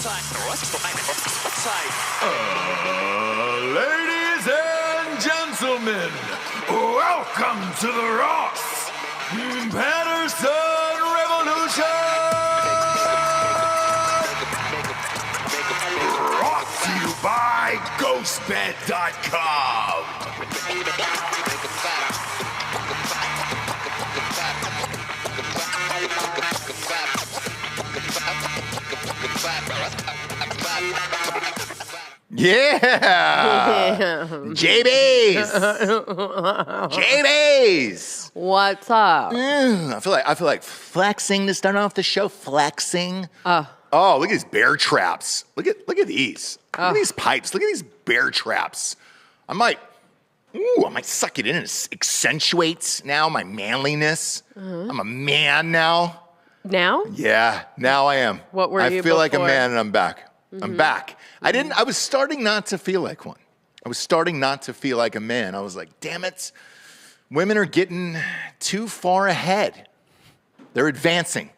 Ladies and gentlemen, welcome to the Ross Patterson Revolution! Brought to you by GhostBed.com. Yeah. JB's. JB's. What's up? I feel like flexing to start off the show. Flexing. Oh, look at these bear traps. Look at these. Look at these pipes. Look at these bear traps. I might suck it in and it accentuates now my manliness. I'm a man now. Now? Yeah, now I am. What were you I feel like a before? man and I'm back. I'm back. I was starting not to feel like one. I was starting not to feel like a man. I was like, damn it. Women are getting too far ahead. They're advancing.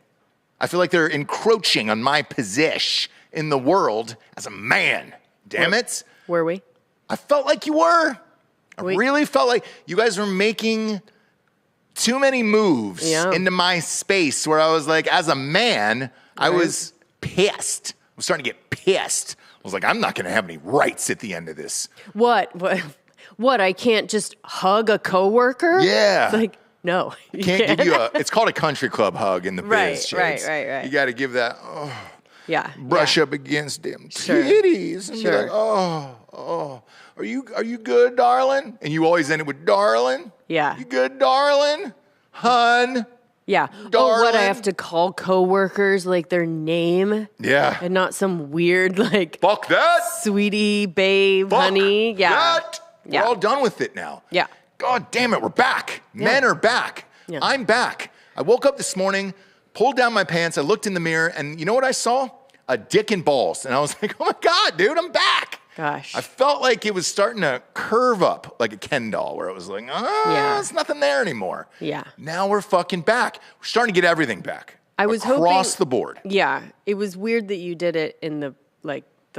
I feel like they're encroaching on my position in the world as a man. Damn it. Were we? I felt like you were. I really felt like you guys were making too many moves into my space where I was like, as a man, I was pissed. I was starting to get pissed. I was like, I'm not going to have any rights at the end of this. What? I can't just hug a coworker? Yeah. It's like, no. You can't give you it's called a country club hug in the biz, Shades. Right. You got to give that, brush up against them titties. And be like, are you good, darling? And you always end it with darling. Yeah. You good, darling? Hun? Yeah. Darling. Oh, what I have to call coworkers like their name? Yeah. And not some weird like fuck that, sweetie, babe, honey. Yeah. That. We're all done with it now. Yeah. God damn it, we're back. Yeah. Men are back. Yeah. I'm back. I woke up this morning, pulled down my pants, I looked in the mirror, and you know what I saw? A dick and balls. And I was like, oh my God, dude, I'm back. Gosh. I felt like it was starting to curve up like a Ken doll, where it was like, there's nothing there anymore. Yeah. Now we're fucking back. We're starting to get everything back. I was across the board. Yeah. It was weird that you did it in the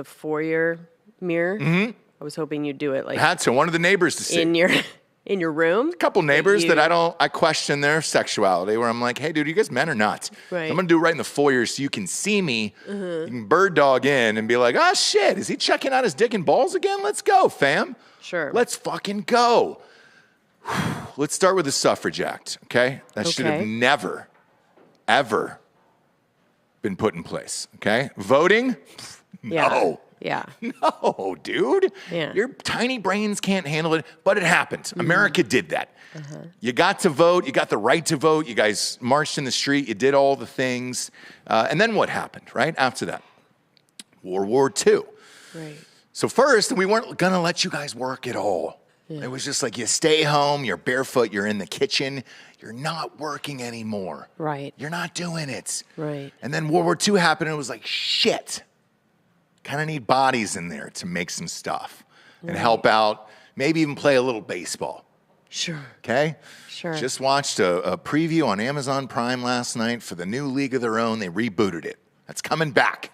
foyer mirror. Mm-hmm. I was hoping you'd do it like I had to. One of the neighbors to see. In your room? A couple neighbors that I question their sexuality, where I'm like, hey, dude, are you guys men or not? Right. I'm going to do it right in the foyer so you can see me. You can bird dog in and be like, oh, shit, is he checking out his dick and balls again? Let's go, fam. Sure. Let's fucking go. Let's start with the Suffrage Act, okay? That should have never, ever been put in place, okay? Voting? No. Yeah. No, dude. Yeah. Your tiny brains can't handle it, but it happened. America did that. You got to vote. You got the right to vote. You guys marched in the street. You did all the things. And then what happened, right? After that, World War II. Right. So first, we weren't going to let you guys work at all. Yeah. It was just like you stay home, you're barefoot, you're in the kitchen. You're not working anymore. Right. You're not doing it. Right. And then World War II happened, and it was like, shit. Kind of need bodies in there to make some stuff and help out, maybe even play a little baseball. Sure. Okay? Sure. Just watched a preview on Amazon Prime last night for the new League of Their Own. They rebooted it. That's coming back.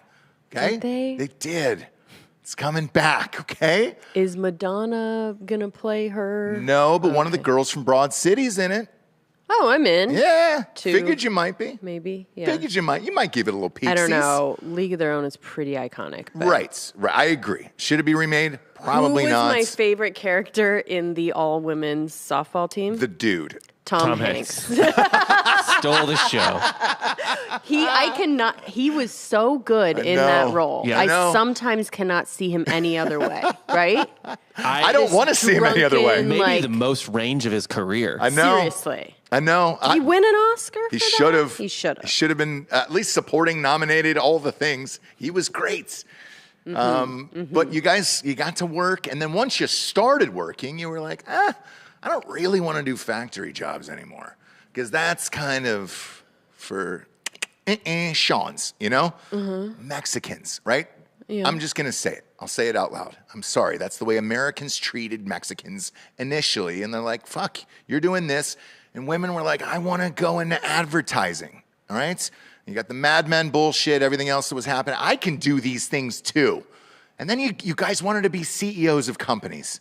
Okay? Did they? They did. It's coming back, okay? Is Madonna going to play her? No, but one of the girls from Broad City's in it. Oh, I'm in. Yeah. Figured you might be. Maybe, yeah. Figured you might give it a little peek. I don't know. League of Their Own is pretty iconic. But Right. I agree. Should it be remade? Probably Who was not. my favorite character in the all-women's softball team? The dude. Tom Hanks. Stole the show. He was so good in that role. Yeah. I sometimes cannot see him any other way, right? I don't want to see him any other way. Maybe the most range of his career. I know. Seriously. I know. Did he win an Oscar for He that? should have. He should have. He should have been at least supporting, nominated, all the things. He was great. But you guys, you got to work. And then once you started working, you were like, I don't really want to do factory jobs anymore. Because that's kind of for Sean's, you know? Mexicans, right? Yeah. I'm just going to say it. I'll say it out loud. I'm sorry. That's the way Americans treated Mexicans initially. And they're like, fuck, you're doing this. And women were like, I want to go into advertising, all right? You got the Mad Men bullshit, everything else that was happening. I can do these things too. And then you guys wanted to be CEOs of companies.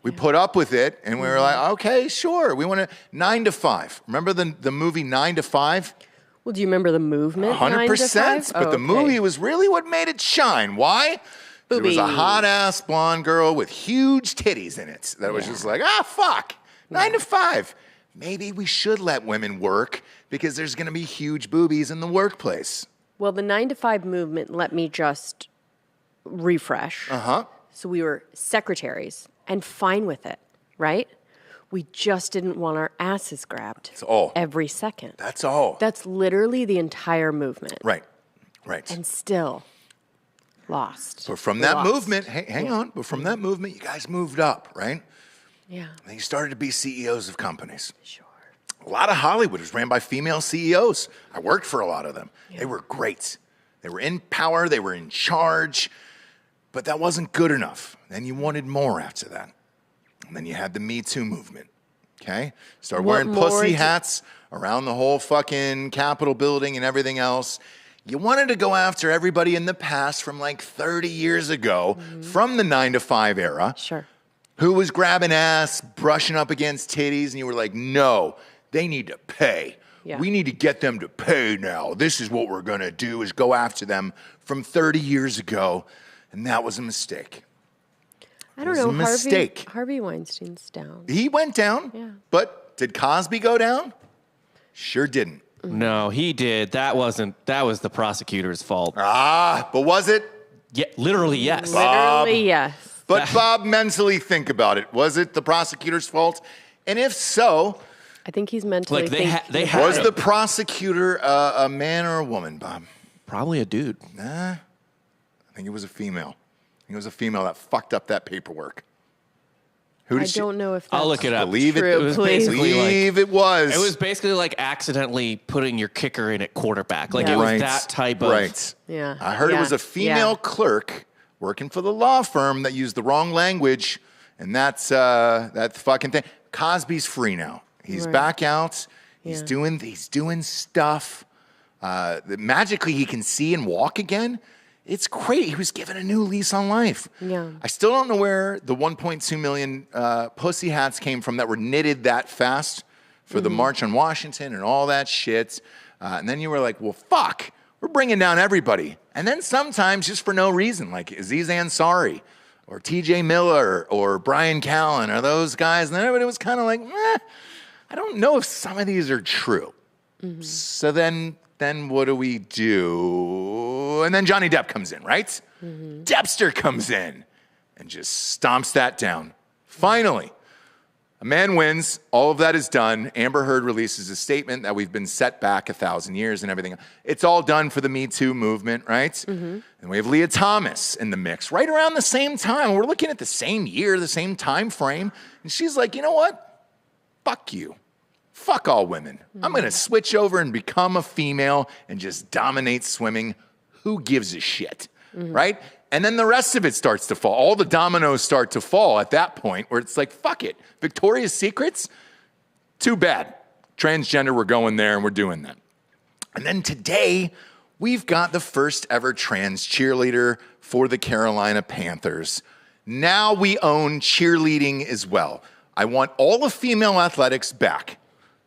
We put up with it, and we were like, okay, sure. We want to 9 to 5. Remember the movie 9 to 5? Well, do you remember the movement? 100%. But the movie was really what made it shine. Why? There was a hot-ass blonde girl with huge titties in it that was just like, fuck, 9 to 5. Maybe we should let women work because there's going to be huge boobies in the workplace. Well, the 9 to 5 movement, let me just refresh. So we were secretaries and fine with it, right? We just didn't want our asses grabbed every second. That's all. That's literally the entire movement. Right. And still lost. But from that movement, hang on, but from that movement, you guys moved up, right? Yeah. And you started to be CEOs of companies. Sure. A lot of Hollywood was ran by female CEOs. I worked for a lot of them. Yeah. They were great. They were in power. They were in charge. But that wasn't good enough. Then you wanted more after that. And then you had the Me Too movement, okay? Started wearing pussy hats around the whole fucking Capitol building and everything else. You wanted to go after everybody in the past from like 30 years ago, from the 9 to 5 era. Sure. Who was grabbing ass, brushing up against titties, and you were like, no, they need to pay. Yeah. We need to get them to pay now. This is what we're going to do, is go after them from 30 years ago. And that was a mistake. I don't know. Mistake. Harvey Weinstein's down. He went down. Yeah. But did Cosby go down? Sure didn't. No, he did. That was the prosecutor's fault. But was it? Yeah, literally, yes. Literally, yes. But Bob, mentally think about it. Was it the prosecutor's fault? And if so, I think he's mentally Like thinking. was the prosecutor a man or a woman, Bob? Probably a dude. Nah, I think it was a female. I think it was a female that fucked up that paperwork. Who did I don't know if that's I'll look it up. Believe true, it. It was please. basically Believe it was. It was basically like accidentally putting your kicker in at quarterback. Like Yeah. it was Right. that type of. Right. Yeah. I heard it was a female clerk working for the law firm that used the wrong language, and that's that fucking thing. Cosby's free now. He's Right. back out. He's Yeah. doing stuff. Magically, he can see and walk again. It's great. He was given a new lease on life. Yeah. I still don't know where the 1.2 million pussy hats came from that were knitted that fast for the March on Washington and all that shit. And then you were like, well, fuck, we're bringing down everybody. And then sometimes just for no reason, like Aziz Ansari or TJ Miller or Brian Callen or those guys. And then everybody was kind of like, I don't know if some of these are true. So then what do we do? And then Johnny Depp comes in, right? Deppster comes in and just stomps that down. Finally, a man wins. All of that is done. Amber Heard releases a statement that we've been set back 1,000 years and everything. It's all done for the Me Too movement, right? And we have Leah Thomas in the mix right around the same time. We're looking at the same year, the same time frame. And she's like, you know what? Fuck you. Fuck all women. I'm going to switch over and become a female and just dominate swimming. Who gives a shit, right? And then the rest of it starts to fall. All the dominoes start to fall at that point where it's like, fuck it. Victoria's Secrets, too bad. Transgender, we're going there and we're doing that. And then today, we've got the first ever trans cheerleader for the Carolina Panthers. Now we own cheerleading as well. I want all of female athletics back.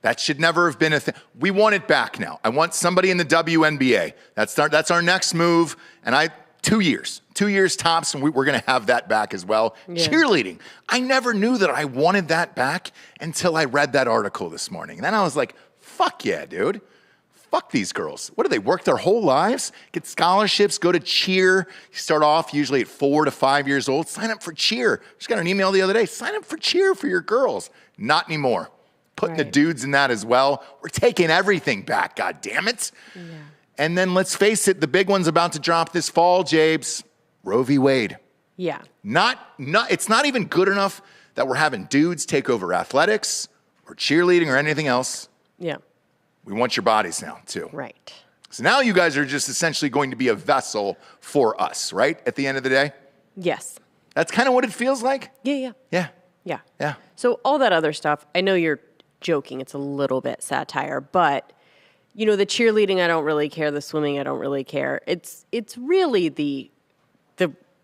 That should never have been a thing. We want it back now. I want somebody in the WNBA. That's our next move. And 2 years tops, and we're going to have that back as well. Yeah. Cheerleading. I never knew that I wanted that back until I read that article this morning. And then I was like, fuck yeah, dude. Fuck these girls. What do they work their whole lives? Get scholarships, go to cheer. You start off usually at 4 to 5 years old. Sign up for cheer. Just got an email the other day. Sign up for cheer for your girls. Not anymore. Putting the dudes in that as well. We're taking everything back, God damn it. Yeah. And then let's face it, the big one's about to drop this fall, Jabes. Roe v. Wade. Yeah. It's not even good enough that we're having dudes take over athletics or cheerleading or anything else. Yeah. We want your bodies now, too. Right. So now you guys are just essentially going to be a vessel for us, right? At the end of the day? Yes. That's kind of what it feels like? Yeah. Yeah. So all that other stuff, I know you're joking. It's a little bit satire, but the cheerleading, I don't really care. The swimming, I don't really care. It's really the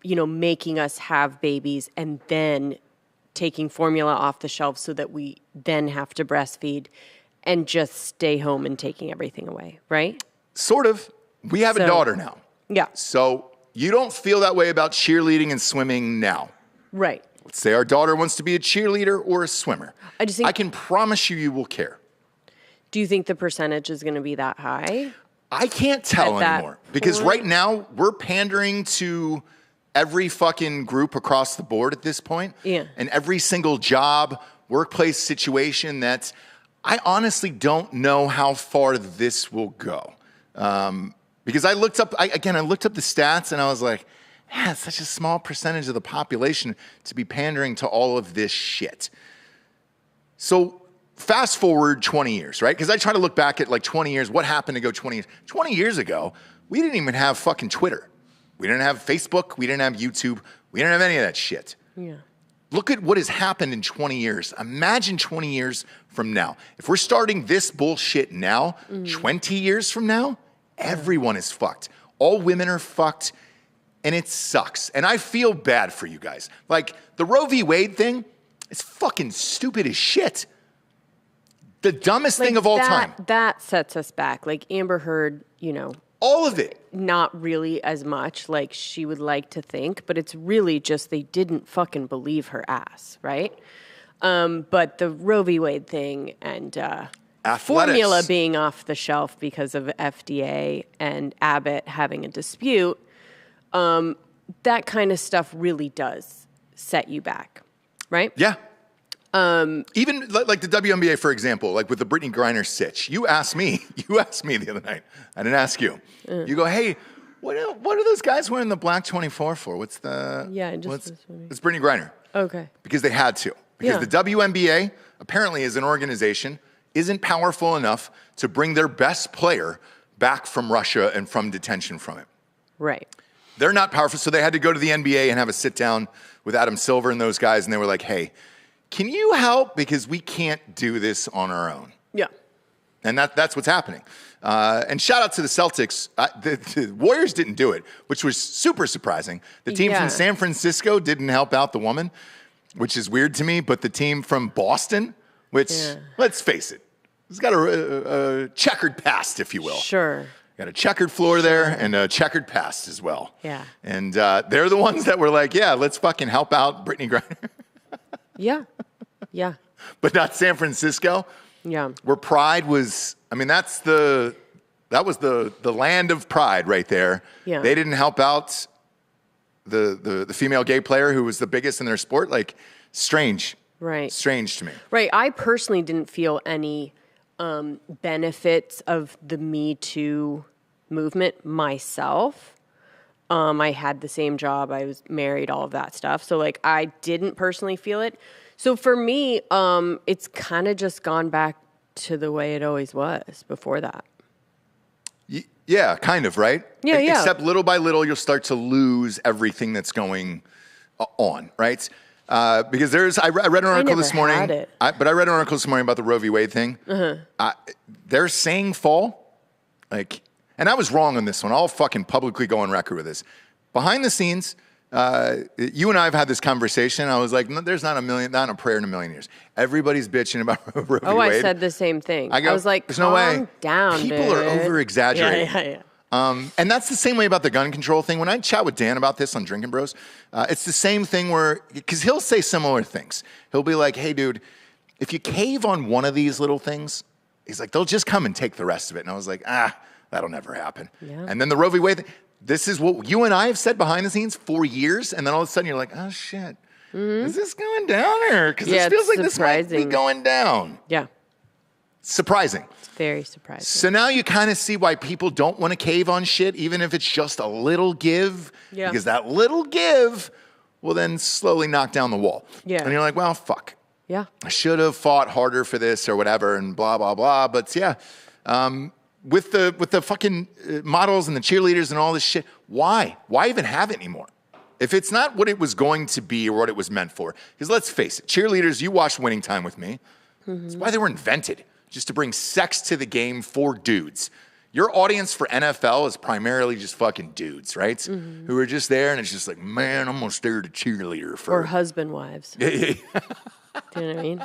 making us have babies and then taking formula off the shelf so that we then have to breastfeed and just stay home and taking everything away, right? Sort of. We have a daughter now. Yeah. So you don't feel that way about cheerleading and swimming now. Right. Let's say our daughter wants to be a cheerleader or a swimmer. I can promise you will care. Do you think the percentage is going to be that high? I can't tell anymore. Because right now, we're pandering to every fucking group across the board at this point. Yeah. And every single job, workplace situation that I honestly don't know how far this will go. Because I looked up the stats and I was like, it's such a small percentage of the population to be pandering to all of this shit. So fast forward 20 years, right? Because I try to look back at like 20 years. What happened to go 20 years? 20 years ago, we didn't even have fucking Twitter. We didn't have Facebook. We didn't have YouTube. We didn't have any of that shit. Yeah. Look at what has happened in 20 years. Imagine 20 years from now. If we're starting this bullshit now, 20 years from now, everyone is fucked. All women are fucked, and it sucks. And I feel bad for you guys. Like, the Roe v. Wade thing is fucking stupid as shit. The dumbest thing of all time. That sets us back. Like, Amber Heard, all of it. Not really as much like she would like to think, but it's really just they didn't fucking believe her ass, right? But the Roe v. Wade thing and formula being off the shelf because of FDA and Abbott having a dispute, that kind of stuff really does set you back, right? Yeah. Even like the WNBA, for example, like with the Brittany Griner sitch, you asked me the other night. I didn't ask you. You go, hey, what are those guys wearing the black 24 for? What's the... Yeah, it's Brittany Griner. Okay. Because they had to. Because the WNBA, apparently as an organization, isn't powerful enough to bring their best player back from Russia and from detention from it. Right. They're not powerful, so they had to go to the NBA and have a sit down with Adam Silver and those guys, and they were like, hey, can you help? Because we can't do this on our own. Yeah. And that's what's happening. And shout out to the Celtics. The Warriors didn't do it, which was super surprising. The team from San Francisco didn't help out the woman, which is weird to me. But the team from Boston, which, let's face it, it's got a checkered past, if you will. Sure. Got a checkered floor there and a checkered past as well. Yeah. And they're the ones that were like, yeah, let's fucking help out Brittany Griner. Yeah. Yeah. But not San Francisco. Yeah. Where pride was, I mean, that was the land of pride right there. Yeah. They didn't help out the female gay player who was the biggest in their sport. Like, strange. Right. Strange to me. Right. I personally didn't feel any benefits of the Me Too movement myself. I had the same job. I was married, all of that stuff. So, like, I didn't personally feel it. So for me, it's kind of just gone back to the way it always was before that. Yeah, kind of, right? Yeah, yeah. Except little by little, you'll start to lose everything that's going on, right? Because I read an article this morning. I read an article this morning about the Roe v. Wade thing. They're saying fall, like, and I was wrong on this one. I'll fucking publicly go on record with this. Behind the scenes, you and I have had this conversation. I was like, no, there's not a prayer in a million years. Everybody's bitching about Roe v. Wade. Oh, I said the same thing. I was like, there's no way. Down, people are over-exaggerating. Yeah. And that's the same way about the gun control thing. When I chat with Dan about this on Drinking Bros, it's the same thing where, because he'll say similar things. He'll be like, hey, dude, if you cave on one of these little things, he's like, they'll just come and take the rest of it. And I was like, that'll never happen. Yeah. And then the Roe v. Wade thing, this is what you and I have said behind the scenes for years. And then all of a sudden you're like, oh, shit. Mm-hmm. Is this going down or? Because it feels like this might be going down. Yeah. Surprising. It's very surprising. So now you kind of see why people don't want to cave on shit, even if it's just a little give. Yeah. Because that little give will then slowly knock down the wall. Yeah. And you're like, well, fuck. Yeah. I should have fought harder for this or whatever and blah, blah, blah. But yeah, with the fucking models and the cheerleaders and all this shit, why? Why even have it anymore? If it's not what it was going to be or what it was meant for. Because let's face it, cheerleaders, you watched Winning Time with me. Mm-hmm. That's why they were invented. just to bring sex to the game for dudes. Your audience for NFL is primarily just fucking dudes, right? Mm-hmm. Who are just there, and it's just like, man, I'm going to stare at a cheerleader for... Or husband wives. Do you know what I mean?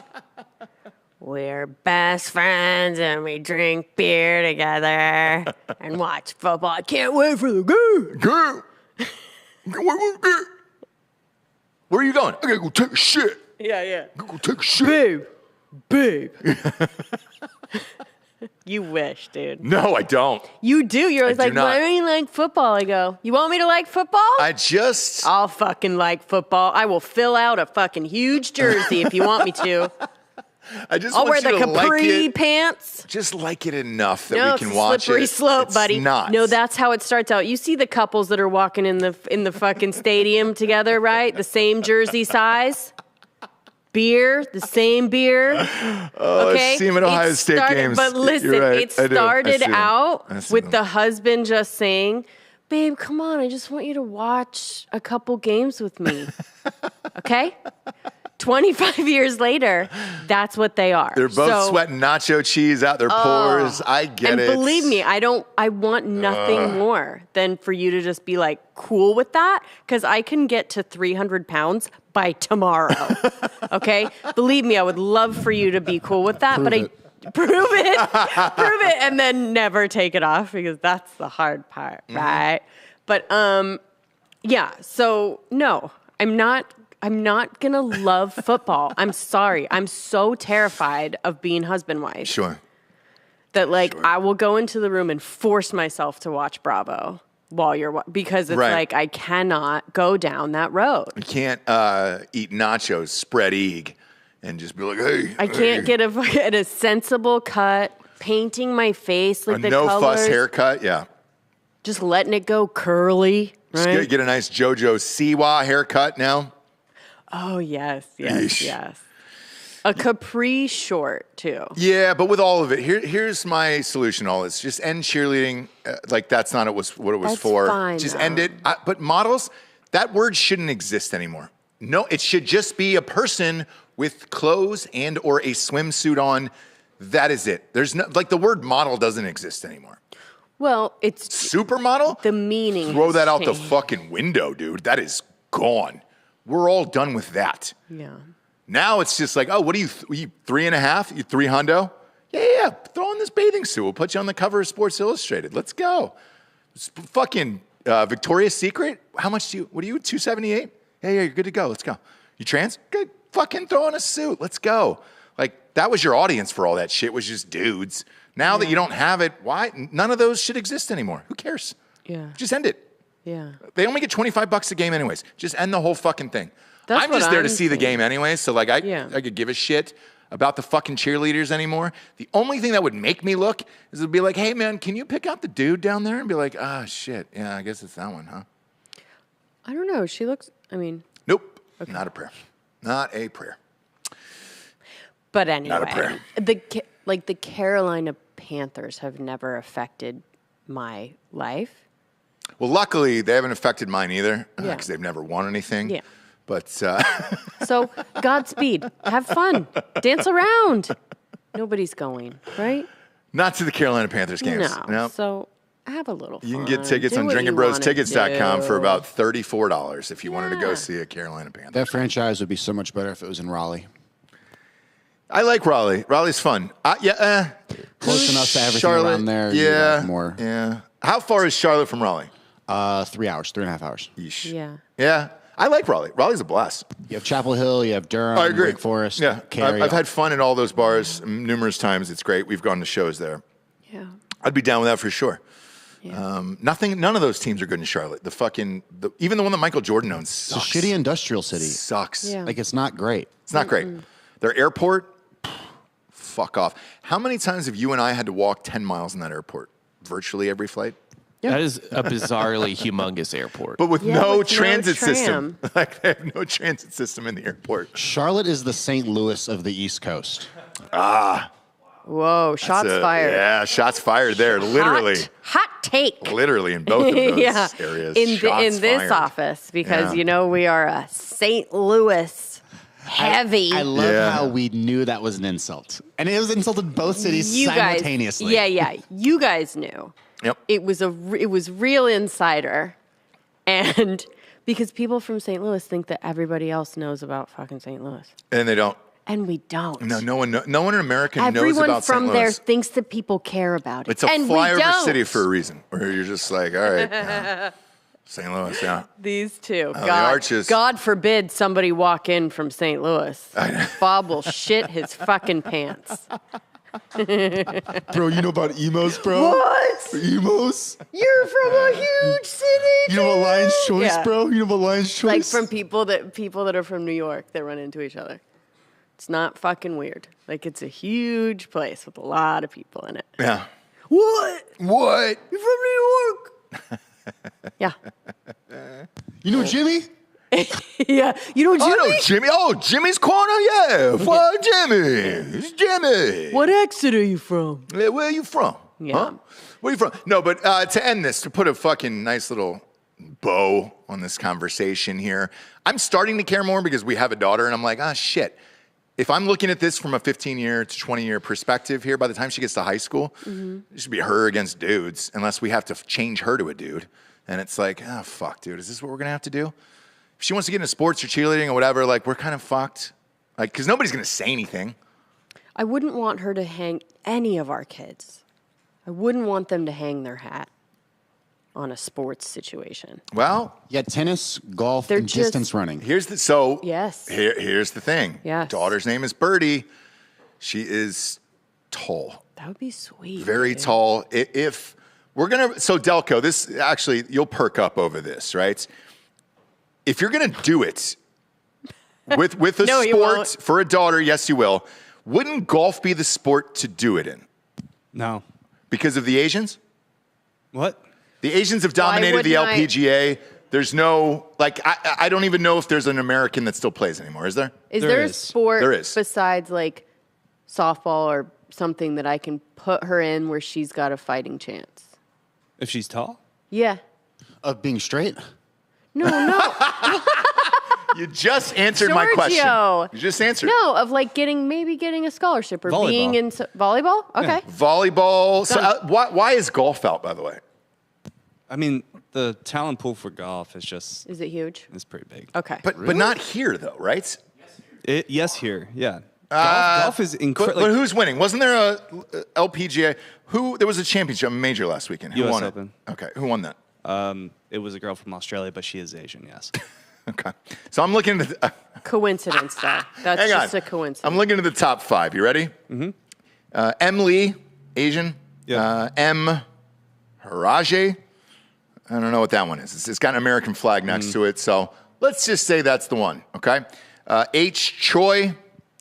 We're best friends, and we drink beer together and watch football. I can't wait for the game. Girl. Where are you going? I got to go take a shit. Yeah. I got to go take a shit. Babe. You wish, dude. No, I don't. You do. You're always like, why don't you like football? I go, you want me to like football? I'll fucking like football. I will fill out a fucking huge jersey if you want me to. I'll wear the capri pants. Just like it enough that we can watch it. Slippery slope, buddy. Not. No, that's how it starts out. You see the couples that are walking in the fucking stadium together, right? The same jersey size. Beer, the same beer. Okay? I've seen him at Ohio State games. But listen, right. it started out with the husband just saying, babe, come on, I just want you to watch a couple games with me. Okay? 25 years later, that's what they are. They're both sweating nacho cheese out their pores. I get it. And believe me, I want nothing more than for you to just be like cool with that, because I can get to 300 pounds by tomorrow. Okay? Believe me, I would love for you to be cool with that, prove it, and then never take it off, because that's the hard part, right? But yeah, so no, I'm not gonna love football. I'm sorry. I'm so terrified of being husband-wife. Sure. That I will go into the room and force myself to watch Bravo while because it's like I cannot go down that road. You can't eat nachos, spread eag, and just be like, hey. I can't get a sensible cut, painting my face like the colors. No fuss haircut, yeah. Just letting it go curly, right? Just get a nice JoJo Siwa haircut now. Oh, yes. A capri short, too. Yeah, but with all of it, here's my solution to all this. Just end cheerleading. That's not what it was for. Fine, just though. end it. But models, that word shouldn't exist anymore. No, it should just be a person with clothes and or a swimsuit on. That is it. There's no, the word model doesn't exist anymore. Well, it's... Supermodel? The meaning Throw that out the changed. fucking window, dude. That is gone. We're all done with that. Yeah. Now it's just like, oh, what are you 3.5? You 3 hundo? Yeah. Throw on this bathing suit. We'll put you on the cover of Sports Illustrated. Let's go. Fucking Victoria's Secret. How much what are you, 278? Yeah, you're good to go. Let's go. You trans? Good. Fucking throw on a suit. Let's go. That was your audience for all that shit, was just dudes. Now that you don't have it, why? None of those should exist anymore. Who cares? Yeah. Just end it. Yeah. They only get $25 a game anyways. Just end the whole fucking thing. That's I'm just there to I'm see the game anyways, so I could give a shit about the fucking cheerleaders anymore. The only thing that would make me look is to be like, hey man, can you pick out the dude down there? And be like, shit, yeah, I guess it's that one, huh? I don't know. She looks, Nope, okay. Not a prayer. Not a prayer. But anyway, not a prayer. The Carolina Panthers have never affected my life. Well, luckily, they haven't affected mine either, because they've never won anything. Yeah. But so, Godspeed. Have fun. Dance around. Nobody's going, right? Not to the Carolina Panthers games. No. So, have a little fun. You can get tickets on drinkingbrostickets.com for about $34 if you wanted to go see a Carolina Panthers. That franchise would be so much better if it was in Raleigh. I like Raleigh. Raleigh's fun. Close enough to everything around there. Yeah. More. Yeah. How far is Charlotte from Raleigh? 3 hours, 3.5 hours. Yeesh. Yeah. Yeah. I like Raleigh. Raleigh's a blast. You have Chapel Hill, you have Durham, I agree. Wake Forest. Yeah. Cary. I've had fun at all those bars numerous times. It's great. We've gone to shows there. Yeah. I'd be down with that for sure. Yeah. None of those teams are good in Charlotte. Even the one that Michael Jordan owns sucks. It's a shitty industrial city. Sucks. Yeah. It's not great. It's not great. Their airport, fuck off. How many times have you and I had to walk 10 miles in that airport? Virtually every flight? Yeah. That is a bizarrely humongous airport. But with no transit tram. system. They have no transit system in the airport. Charlotte is the St. Louis of the East Coast. Whoa, shots fired. Yeah, shots fired there, literally. Hot take. Literally in both of those areas. In this fired. office, because we are a St. Louis heavy. I love Yeah. how we knew that was an insult. And it was insulted both cities You guys, simultaneously. yeah. You guys knew. Yep. It was real insider, and because people from St. Louis think that everybody else knows about fucking St. Louis, And they don't. and we don't. No one in America knows Everyone about St. from Louis. there thinks that people care about it. It's a and we flyover don't. city for a reason. Where you're just like, all right, yeah. St. Louis, yeah. These two. the arches. God forbid somebody walk in from St. Louis. Bob will shit his fucking pants. Bro, you know about emos, bro? What? Emos? You're from a huge city. You know about Lion's Choice, Yeah. bro? You know about Lion's Choice? Like from people that are from New York that run into each other. It's not fucking weird. Like it's a huge place with a lot of people in it. Yeah. What? What? You're from New York? Yeah. You know Jimmy? Yeah. You know Jimmy? Oh, no, Jimmy. Oh, Jimmy's Corner? Yeah. Fuck Jimmy. It's Jimmy. What exit are you from? Yeah, where are you from? Yeah. Huh? Where are you from? No, but to end this, to put a fucking nice little bow on this conversation here, I'm starting to care more because we have a daughter, and I'm like, shit. If I'm looking at this from a 15-year to 20-year perspective here, by the time she gets to high school, it should be her against dudes, unless we have to change her to a dude. And it's like, fuck, dude, is this what we're going to have to do? If she wants to get into sports or cheerleading or whatever, like, we're kind of fucked. Like, because nobody's going to say anything. I wouldn't want her to hang any of our kids. I wouldn't want them to hang their hat on a sports situation. Well, Yeah, tennis, golf, They're and just- distance running. here's the Yes. Here's the thing. Yes. Daughter's name is Birdie. She is tall, That would be sweet. very dude. tall. If we're gonna, so Delco, this actually you'll perk up over this, right? If you're gonna do it with a No, you sport won't. for a daughter, yes, you will. Wouldn't golf be the sport to do it in No. because of the Asians? What? The Asians have dominated the wouldn't I- LPGA. There's no, like, I don't even know if there's an American that still plays anymore. Is there? Is There there a is. sport There is. besides like softball or something that I can put her in where she's got a fighting chance? If she's tall? Yeah. Of being straight? No. You just answered my question. Giorgio. You just answered. No, of like maybe getting a scholarship or Volleyball. being in volleyball? Okay. Volleyball. So, Done. why is golf out, by the way? I mean, the talent pool for golf is just, Is it huge? it's pretty big. Okay. But not here, though, right? Yes, here. Yeah. Golf is But incredible. who's winning? Wasn't there a LPGA? There was a championship major last weekend. Who US won Open. it? Okay, who won that? It was a girl from Australia, but she is Asian, yes. Okay, so I'm looking at the. Coincidence, though. That's Hang just on. a coincidence. I'm looking at the top 5. You ready? Mm-hmm. M. Lee, Asian. Yeah. M. Haraje. I don't know what that one is. It's got an American flag next to it, so let's just say that's the one. Okay. H. Choi.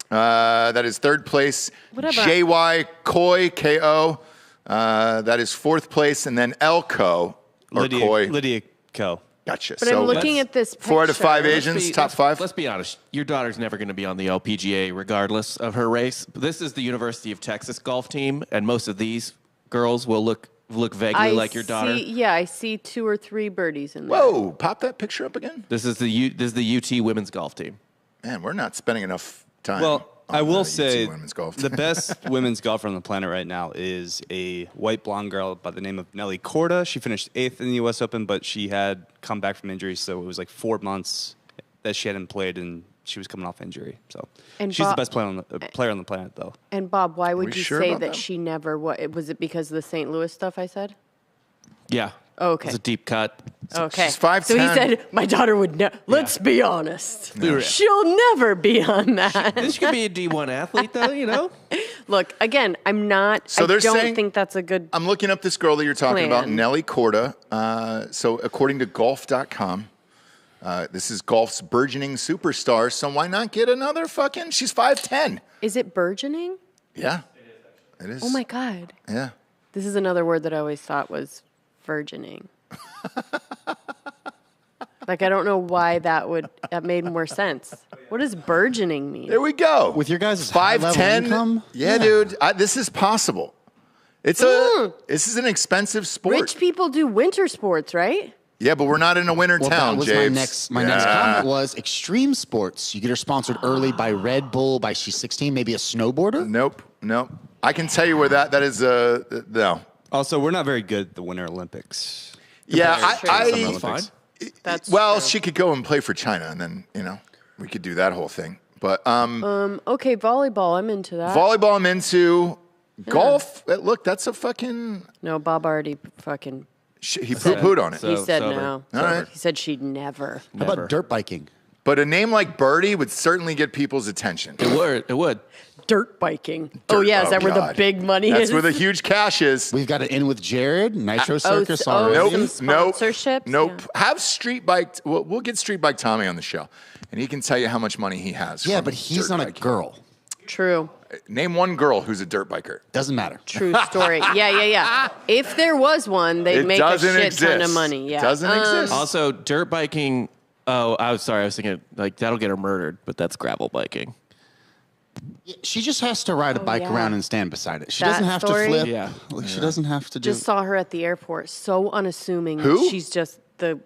That is 3rd place. Whatever. J.Y. Koi, K.O. That is 4th place. And then L. Ko, or Koi. Lydia Ko. Gotcha. But I'm looking at this picture. 4 out of 5 Let's Asians, top 5. Let's be honest. Your daughter's never going to be on the LPGA regardless of her race. This is the University of Texas golf team, and most of these girls will look vaguely like your daughter. Yeah, I see 2 or 3 birdies in there. Whoa, pop that picture up again. This is the UT women's golf team. Man, we're not spending enough time. Well, I on will UT say women's golf. the best women's golfer on the planet right now is a white blonde girl by the name of Nelly Korda. She finished 8th in the U.S. Open, but she had come back from injury, so it was like 4 months that she hadn't played, and she was coming off injury. So And she's the Bob- best player on the planet, though. And Bob, why would we you sure say about that that? she never? What was it because of the St. Louis stuff I said? Yeah. Oh, okay. It's a deep cut. Okay. she's 5'10". So he said, "My daughter would never." Let's be honest. Yeah. She'll never be on that. This could be a D1 athlete, though, you know? Look, again, I'm not. So I they're don't saying- think that's a good. I'm looking up this girl that you're talking about, Plan. Nelly Korda. So according to golf.com, this is golf's burgeoning superstar. So why not get another fucking? She's 5'10". Is it burgeoning? Yeah, it is. Oh my God. Yeah. This is another word that I always thought was virgining. Like, I don't know why that made more sense. What does burgeoning mean? There we go. With your guys' high-level 5'10". income? Yeah, dude. This is possible. This is an expensive sport. Rich people do winter sports, right? Yeah, but we're not in a winter Well, town, that was James. my next comment was extreme sports. You get her sponsored early by Red Bull by she's 16, maybe a snowboarder. Nope. I can tell you where that is. No. Also, we're not very good at the Winter Olympics. Yeah, Summer Fine. Olympics. True. she could go and play for China, and then we could do that whole thing. But Okay, volleyball. I'm into that. volleyball, I'm into. Golf. Look, that's a fucking. No, Bob already fucking. He poo-pooed on it. He said sober. no. All right. He said she'd never. How about dirt biking? But a name like Birdie would certainly get people's attention. It would. Dirt biking. Oh yeah, is that where the God. big money That's is? where the huge cash is. We've got it in with Jared, Nitro Circus some already. sponsorships? Nope. Yeah. Have Street Bike. We'll get Street Bike Tommy on the show, and he can tell you how much money he has. Yeah, from but he's dirt not a biking. girl. True. Name one girl who's a dirt biker. Doesn't matter. True story. Yeah. If there was one, they'd make a doesn't shit exist. ton of money. Yeah. Doesn't exist. Also, dirt biking. Oh, I was sorry. I was thinking like that'll get her murdered, but that's gravel biking. She just has to ride a bike yeah. around and stand beside it. She That doesn't have story? to flip. Yeah. Like, she doesn't have to do Just saw her at the airport. So unassuming. Who? She's just the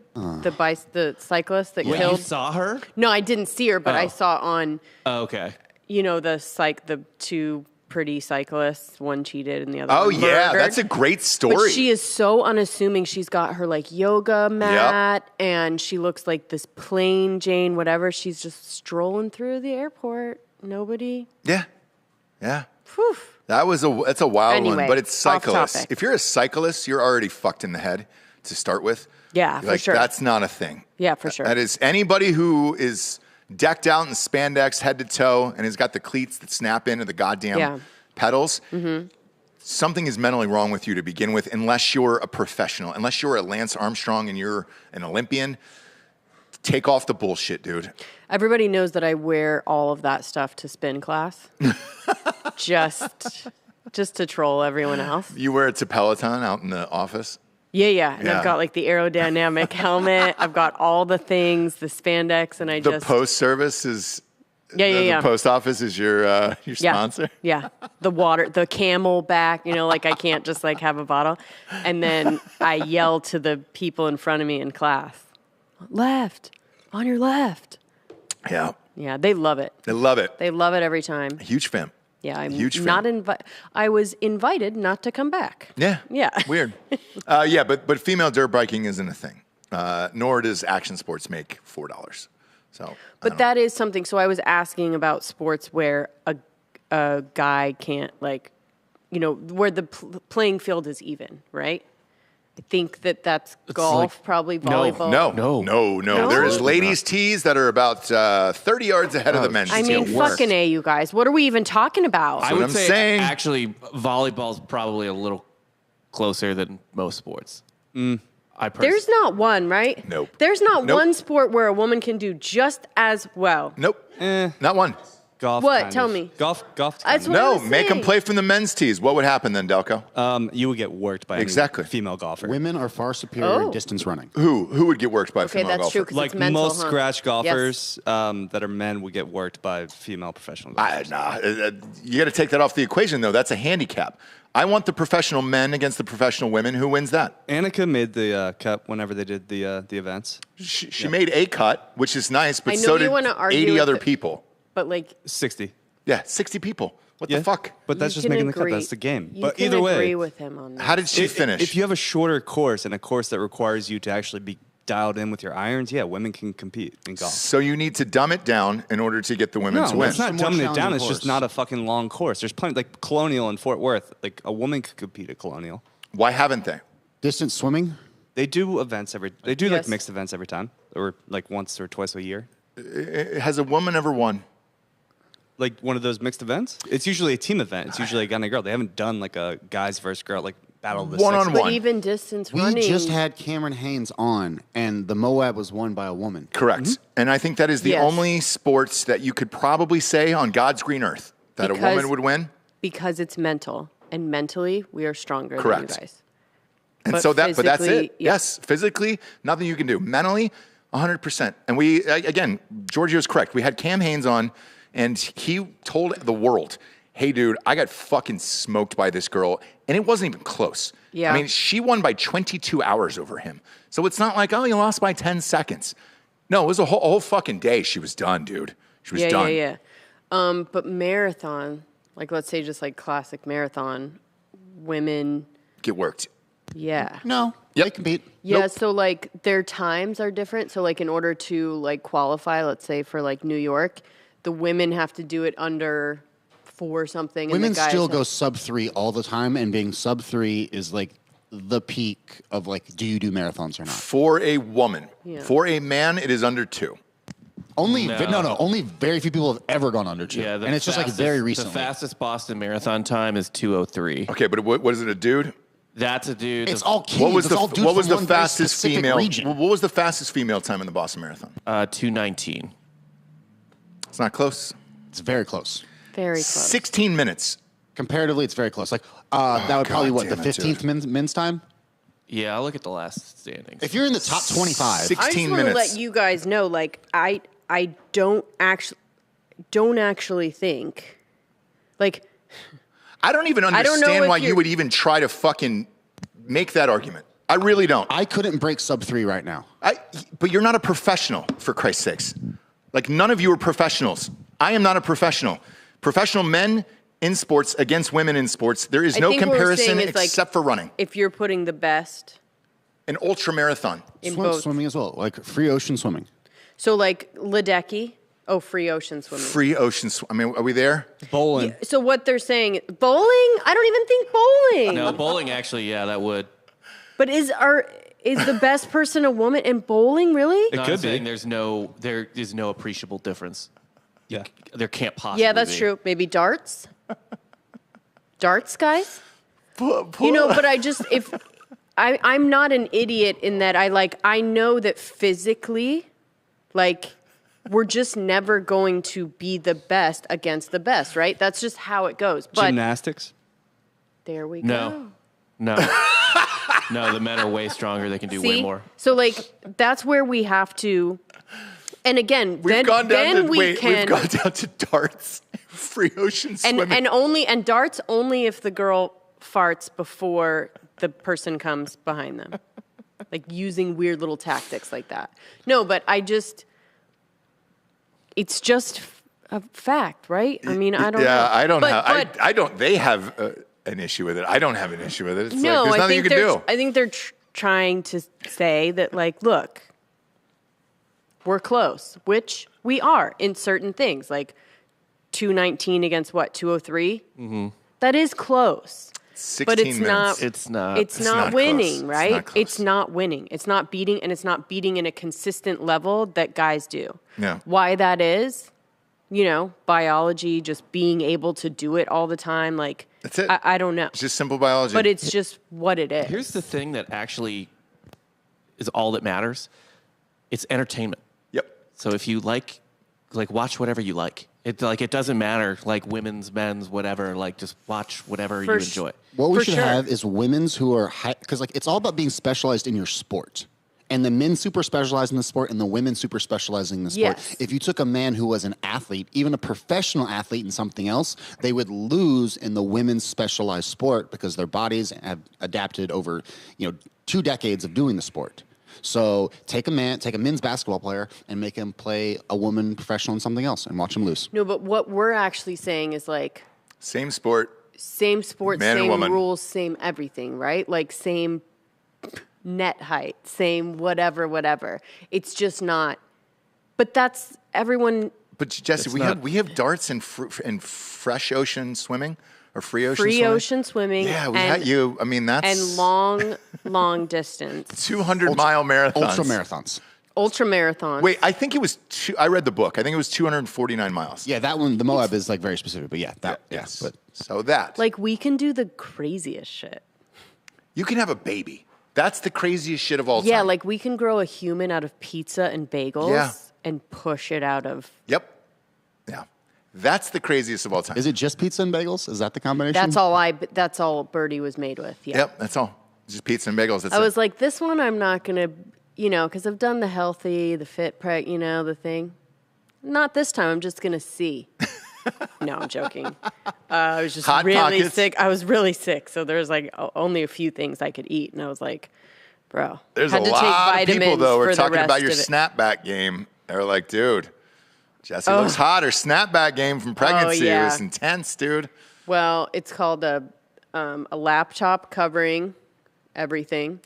cyclist that Wait, you killed. saw her? No, I didn't see her, but I Oh. saw on Oh, okay. the two pretty cyclists. One cheated and the other. Oh one yeah, murdered. that's a great story. But she is so unassuming. She's got her like yoga mat and she looks like this plain Jane, whatever. She's just strolling through the airport. Nobody. Yeah. Whew. That's a wild Anyway, one, but it's off cyclists. topic. If you're a cyclist, you're already fucked in the head to start with. Yeah, for sure. That's not a thing. Yeah, for sure. That is anybody who is decked out in spandex head to toe and has got the cleats that snap into the goddamn pedals. Mm-hmm. Something is mentally wrong with you to begin with, unless you're a professional, unless you're a Lance Armstrong and you're an Olympian. Take off the bullshit, dude. Everybody knows that I wear all of that stuff to spin class. just to troll everyone else. You wear it to Peloton out in the office. Yeah. And Yeah. I've got like the aerodynamic helmet. I've got all the things, the spandex, and The post service is Yeah. The post office is your sponsor. Yeah. The water, the camel back, like I can't just like have a bottle. And then I yell to the people in front of me in class, left, on your left. Yeah. Yeah, they love it. They love it. They love it every time. Huge fan. Yeah, I'm Huge fan. not I was invited not to come back. Yeah. Yeah. Weird. But female dirt biking isn't a thing. Nor does action sports make $4. So. But that is something. So I was asking about sports where a guy can't where the playing field is even, right? I think that's golf, like- probably No, volleyball. No. There's ladies' tees that are about 30 yards ahead of the men's I tees. mean, fucking A, you guys. What are we even talking about? I what would I'm say saying. actually volleyball's probably a little closer than most sports. There's not one, right? Nope. There's not Nope. one sport where a woman can do just as well. Nope. Not one. Golf. What? kind Tell of. me. Golf. That's kind of. what I No, was make them saying. play from the men's tees. What would happen then, Delco? You would get worked by any Exactly. female golfer. Women are far superior in Oh. distance running. Who would get worked by a Okay, female that's true. golfer? 'Cause Like it's mental, most huh? scratch golfers Yes. that are men would get worked by female professional golfers. You got to take that off the equation, though. That's a handicap. I want the professional men against the professional women. Who wins that? Annika made the cut whenever they did the events. She made a cut, which is nice, but I know so you did wanna argue 80 with other it. people. But 60. Yeah, 60 people. What Yeah. the fuck? But that's you just can making the agree. cut. That's the game. You But can either way, agree with him on that. How did she finish? if you have a shorter course and a course that requires you to actually be dialed in with your irons, yeah, women can compete in golf. So you need to dumb it down in order to get the women to No, win. it's not It's a more dumbing it down. challenging It's just course. not a fucking long course. There's plenty, like Colonial in Fort Worth. Like a woman could compete at Colonial. Why haven't they? Distance swimming? They do events They do like Yes. mixed events every time, or like once or twice a year. Has a woman ever won? Like one of those mixed events. It's usually a team event. It's usually a guy and a girl. They haven't done like a guys versus girl, like battle of the One on sexes. But one. even distance We running. just had Cameron Haynes on, and the Moab was won by a woman. Correct. And I think that is the Yes. only sports that you could probably say on God's green earth that a Because- woman would win. because it's mental. And mentally, we are stronger Correct. than you guys. And But so that's physically, it. yeah. Yes, physically, nothing you can do. Mentally, 100%. And again, Giorgio's correct. We had Cam Haynes on, and he told the world, hey, dude, I got fucking smoked by this girl, and it wasn't even close. Yeah. I mean, she won by 22 hours over him. So it's not like, oh, you lost by 10 seconds. No, it was a whole fucking day. She was done, dude. She was done. Yeah. But marathon, like let's say just like classic marathon, women. Get worked. Yeah. No, Yep. they compete. Yeah, Nope. so like their times are different. So like in order to like qualify, let's say for like New York, the women have to do it under 4 something. And Women the guys still have- go sub 3 all the time, and being sub 3 is like the peak of like, do you do marathons or not? For a woman. Yeah. For a man, it is under 2. Only only very few people have ever gone under 2. Yeah, and it's just like very recently. The fastest Boston Marathon time is 2:03. Okay, but what is it, a dude? That's a dude. It's all kids. What was It's all the dudes what was from the one very fastest specific female? region. What was the fastest female time in the Boston Marathon? 2:19. It's not close. It's very close. very close. 16 minutes. Comparatively, it's very close. Like that would probably God the damn it, 15th men's time. Yeah, I'll look at the last standings. If you're in the top 25, 16 I just want to minutes. let you guys know, like I don't actually think, like I don't even don't know understand if why you you're- would even try to fucking make that argument. I really don't. I couldn't break sub 3 right now. But you're not a professional, for Christ's sakes. Like, none of you are professionals. I am not a professional. Professional men in sports against women in sports, there is I no think what we're comparison saying is, like, except for running. if you're putting the best An ultra marathon. in both. Swimming as well, like free ocean swimming. So like Ledecky, free ocean swimming. Free ocean. I mean, are we there? Bowling. So what they're saying, bowling? I don't even think bowling. No, bowling actually, yeah, that would. But is the best person a woman in bowling? Really? No, could I'm saying be. there is no appreciable difference. Yeah. There can't possibly Yeah, that's be. true. Maybe darts. Darts, guys. You know, but I'm not an idiot in that I know that physically, like, we're just never going to be the best against the best, right? That's just how it goes. But Gymnastics. there we No. go. No. No, the men are way stronger. They can do way See? more. So like that's where we have to. And again, We've gone down to we can. We've gone down to darts, free ocean swimming. And darts only if the girl farts before the person comes behind them, like using weird little tactics like that. No, but it's just a fact, right? I mean, I don't know. Yeah, I don't But- have. but- I don't. They have an issue with it. I don't have an issue with it. It's no, like, there's I nothing you think can they're. do. I think they're trying to say that, like, look, we're close, which we are in certain things, like 219 against what 203. Mm-hmm. That is close. 16 But it's minutes. not. It's not. It's It's not not winning, close. right? It's not close. It's not winning. It's not beating, and it's not beating in a consistent level that guys do. Yeah. Why that is, biology, just being able to do it all the time. Like, That's it. I don't know. It's just simple biology. But it's just what it is. Here's the thing that actually is all that matters. It's entertainment. Yep. So if you like watch whatever you like. It doesn't matter, like women's, men's, whatever. Like just watch whatever For you enjoy. What we For should sure. have is women's who are because like it's all about being specialized in your sport. And the men super specialize in the sport and the women super specializing in the sport. Yes. If you took a man who was an athlete, even a professional athlete in something else, they would lose in the women's specialized sport because their bodies have adapted over, 2 decades of doing the sport. So take a men's basketball player and make him play a woman professional in something else and watch him lose. No, but what we're actually saying is like Same sport. same sport, Man and same woman. rules, same everything, right? Like same net height, same whatever. It's just not. But that's everyone. But Jesse, It's we have darts and fresh ocean swimming or free ocean Free swimming. ocean swimming. Yeah, we and, had you. I mean, that's and long distance, 200-mile marathons. Ultra marathons. ultra marathons. Wait, I think it was I read the book. I think it was 249 miles. Yeah, that one, the Moab is like very specific, but yeah, that, Yes. But So that. Like we can do the craziest shit. You can have a baby. That's the craziest shit of all time. Yeah, like we can grow a human out of pizza and bagels Yeah. and push it out of. Yep. Yeah. That's the craziest of all time. is it just pizza and bagels? Is that the combination? That's all Birdie was made with. Yeah. Yep, that's all. Just pizza and bagels. That's I it. was like, this one I'm not gonna, because I've done the healthy, the fit, the thing. Not this time. I'm just gonna see. No, I'm joking. I was just Hot really Pockets? sick. I was really sick, so there was like only a few things I could eat, and I was like, bro. There's had a to take lot of people, vitamins though, for who are the talking about rest your of it. snapback game. They're like, dude, Jessie looks hot. Her snapback game from pregnancy yeah. was intense, dude. Well, it's called a laptop covering everything,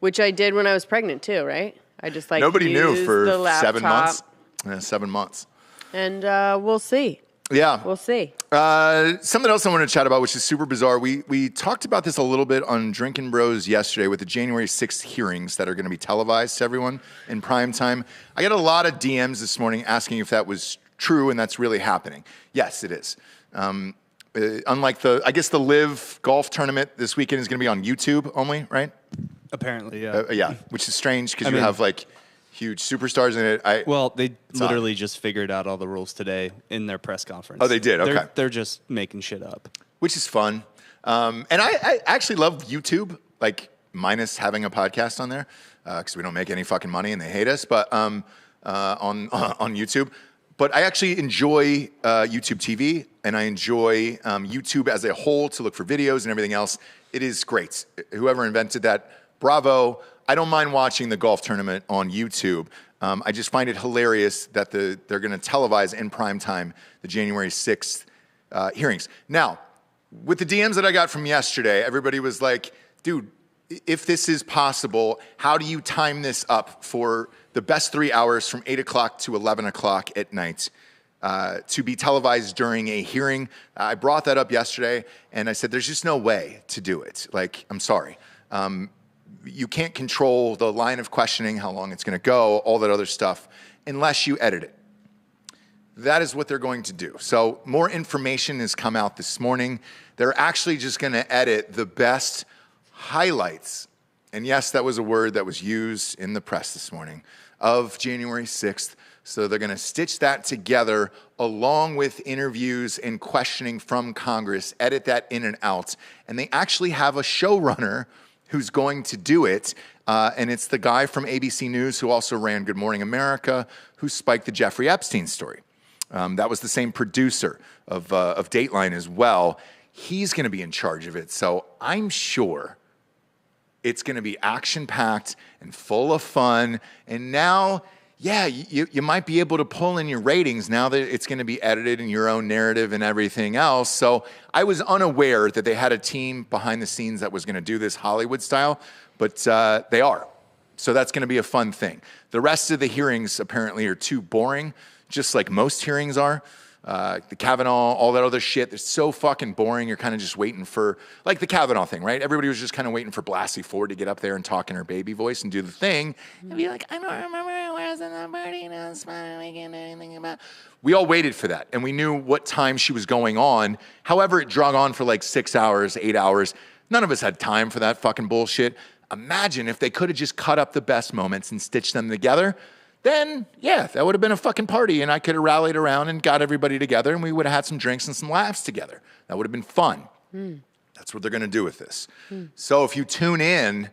which I did when I was pregnant too, right? I just like Nobody knew used for the laptop, 7 months. 7 months. and we'll see. Yeah. We'll see. Something else I want to chat about, which is super bizarre. We talked about this a little bit on Drinkin' Bros yesterday with the January 6th hearings that are going to be televised to everyone in prime time. I got a lot of DMs this morning asking if that was true and that's really happening. Yes, it is. Unlike I guess the Live golf tournament this weekend is going to be on YouTube only, right? Apparently, yeah. Yeah, which is strange because you mean- have like huge superstars in it. Well, they odd. literally just figured out all the rules today in their press conference. Oh, they did? Okay. They're just making shit up. Which is fun. And I actually love YouTube, like minus having a podcast on there, because we don't make any fucking money and they hate us. But on YouTube, but I actually enjoy YouTube TV and I enjoy YouTube as a whole to look for videos and everything else. It is great. Whoever invented that, bravo. I don't mind watching the golf tournament on YouTube. I just find it hilarious that they're going to televise in prime time the January 6th hearings. Now, with the DMs that I got from yesterday, everybody was like, dude, if this is possible, how do you time this up for the best 3 hours from 8 o'clock to 11 o'clock at night to be televised during a hearing? I brought that up yesterday, and I said, there's just no way to do it. Like, I'm sorry. You can't control the line of questioning, how long it's going to go, all that other stuff, unless you edit it. That is what they're going to do. So more information has come out this morning. They're actually just going to edit the best highlights. And yes, that was a word that was used in the press this morning of January 6th. So they're going to stitch that together along with interviews and questioning from Congress, edit that in and out. And they actually have a showrunner who's going to do it. And it's the guy from ABC News who also ran Good Morning America, who spiked the Jeffrey Epstein story. That was the same producer of Dateline as well. He's going to be in charge of it. So I'm sure it's going to be action-packed and full of fun. And now, yeah, you might be able to pull in your ratings now that it's going to be edited in your own narrative and everything else. So I was unaware that they had a team behind the scenes that was going to do this Hollywood style, but they are. So that's going to be a fun thing. The rest of the hearings apparently are too boring, just like most hearings are. The Kavanaugh, all that other shit, they're so fucking boring. You're kind of just waiting for, like the Kavanaugh thing, right? Everybody was just kind of waiting for Blasey Ford to get up there and talk in her baby voice and do the thing. And be like, I don't remember who was in the party announcement. We can't do anything about. We all waited for that, and we knew what time she was going on. However, it drug on for like 6 hours, 8 hours. None of us had time for that fucking bullshit. Imagine if they could have just cut up the best moments and stitched them together. Then, yeah, that would have been a fucking party, and I could have rallied around and got everybody together, and we would have had some drinks and some laughs together. That would have been fun. That's what they're going to do with this. So if you tune in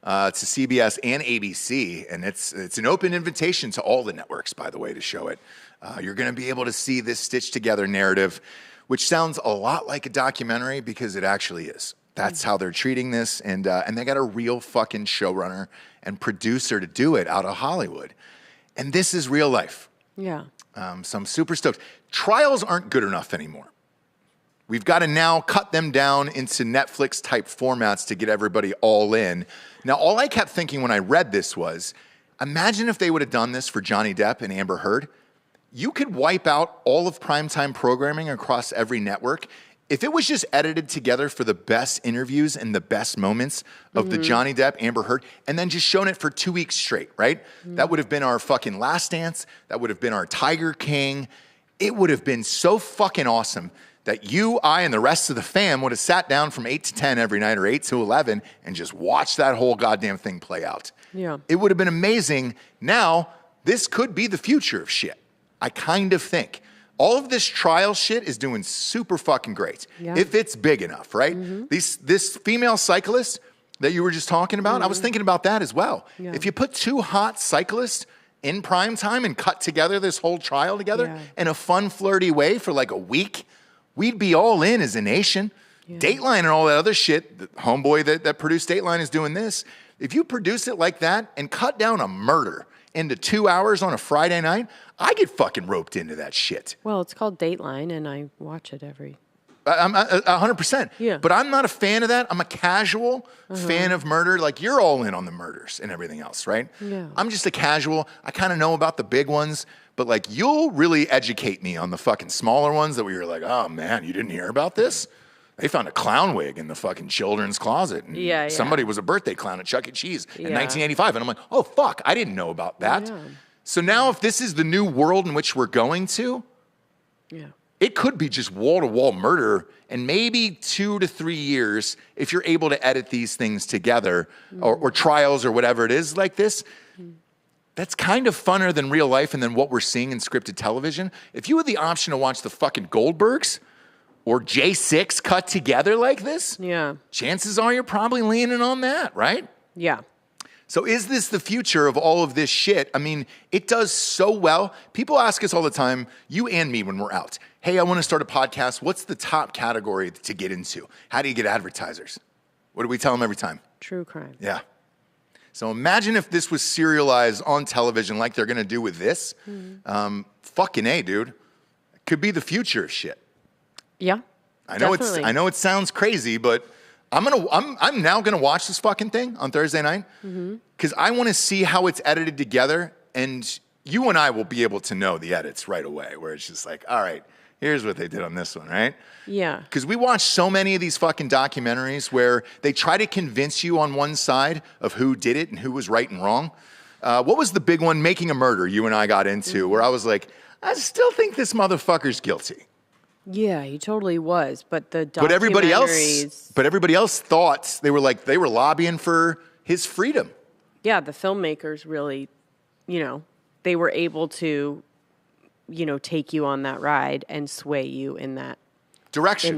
to CBS and ABC, and it's an open invitation to all the networks, by the way, to show it, you're going to be able to see this stitched together narrative, which sounds a lot like a documentary because it actually is. That's how they're treating this, and they got a real fucking showrunner and producer to do it out of Hollywood. And this is real life. Yeah. So I'm super stoked. Trials aren't good enough anymore. We've got to now cut them down into Netflix-type formats to get everybody all in. Now, all I kept thinking when I read this was, imagine if they would have done this for Johnny Depp and Amber Heard. You could wipe out all of primetime programming across every network. If it was just edited together for the best interviews and the best moments of the Johnny Depp, Amber Heard, and then just shown it for 2 weeks straight, right? That would have been our fucking Last Dance. That would have been our Tiger King. It would have been so fucking awesome that you, I, and the rest of the fam would have sat down from 8 to 10 every night or 8 to 11 and just watched that whole goddamn thing play out. Yeah. It would have been amazing. Now, this could be the future of shit. I kind of think. All of this trial shit is doing super fucking great. Yeah. If it's big enough, right? This female cyclist that you were just talking about, I was thinking about that as well. Yeah. If you put two hot cyclists in prime time and cut together this whole trial together in a fun, flirty way for like a week, we'd be all in as a nation. Yeah. Dateline and all that other shit, the homeboy that produced Dateline is doing this. If you produce it like that and cut down a murder into 2 hours on a Friday night, I get fucking roped into that shit. Well, it's called Dateline, and I watch it every... I'm 100%. Yeah. But I'm not a fan of that. I'm a casual fan of murder. Like, you're all in on the murders and everything else, right? Yeah. I'm just a casual. I kind of know about the big ones, but like, you'll really educate me on the fucking smaller ones that we were like, oh man, you didn't hear about this? They found a clown wig in the fucking children's closet. And somebody was a birthday clown at Chuck E. Cheese in 1985. And I'm like, oh, fuck, I didn't know about that. Yeah. So now if this is the new world in which we're going to, it could be just wall-to-wall murder and maybe 2 to 3 years if you're able to edit these things together or trials or whatever it is like this. That's kind of funner than real life and than what we're seeing in scripted television. If you had the option to watch the fucking Goldbergs or J6 cut together like this, chances are you're probably leaning on that, right? Yeah. So is this the future of all of this shit? I mean, it does so well. People ask us all the time, you and me when we're out, hey, I want to start a podcast. What's the top category to get into? How do you get advertisers? What do we tell them every time? True crime. Yeah. So imagine if this was serialized on television like they're going to do with this. Fucking A, dude. It could be the future of shit. Yeah. I know it sounds crazy, but I'm now gonna watch this fucking thing on Thursday night because I want to see how it's edited together, and you and I will be able to know the edits right away. Where it's just like, all right, here's what they did on this one, right? Yeah. Because we watch so many of these fucking documentaries where they try to convince you on one side of who did it and who was right and wrong. What was the big one, Making a Murder, you and I got into, where I was like, I still think this motherfucker's guilty. Yeah, he totally was. But the documentaries... But everybody else thought they were lobbying for his freedom. Yeah, the filmmakers really, they were able to, take you on that ride and sway you in that direction.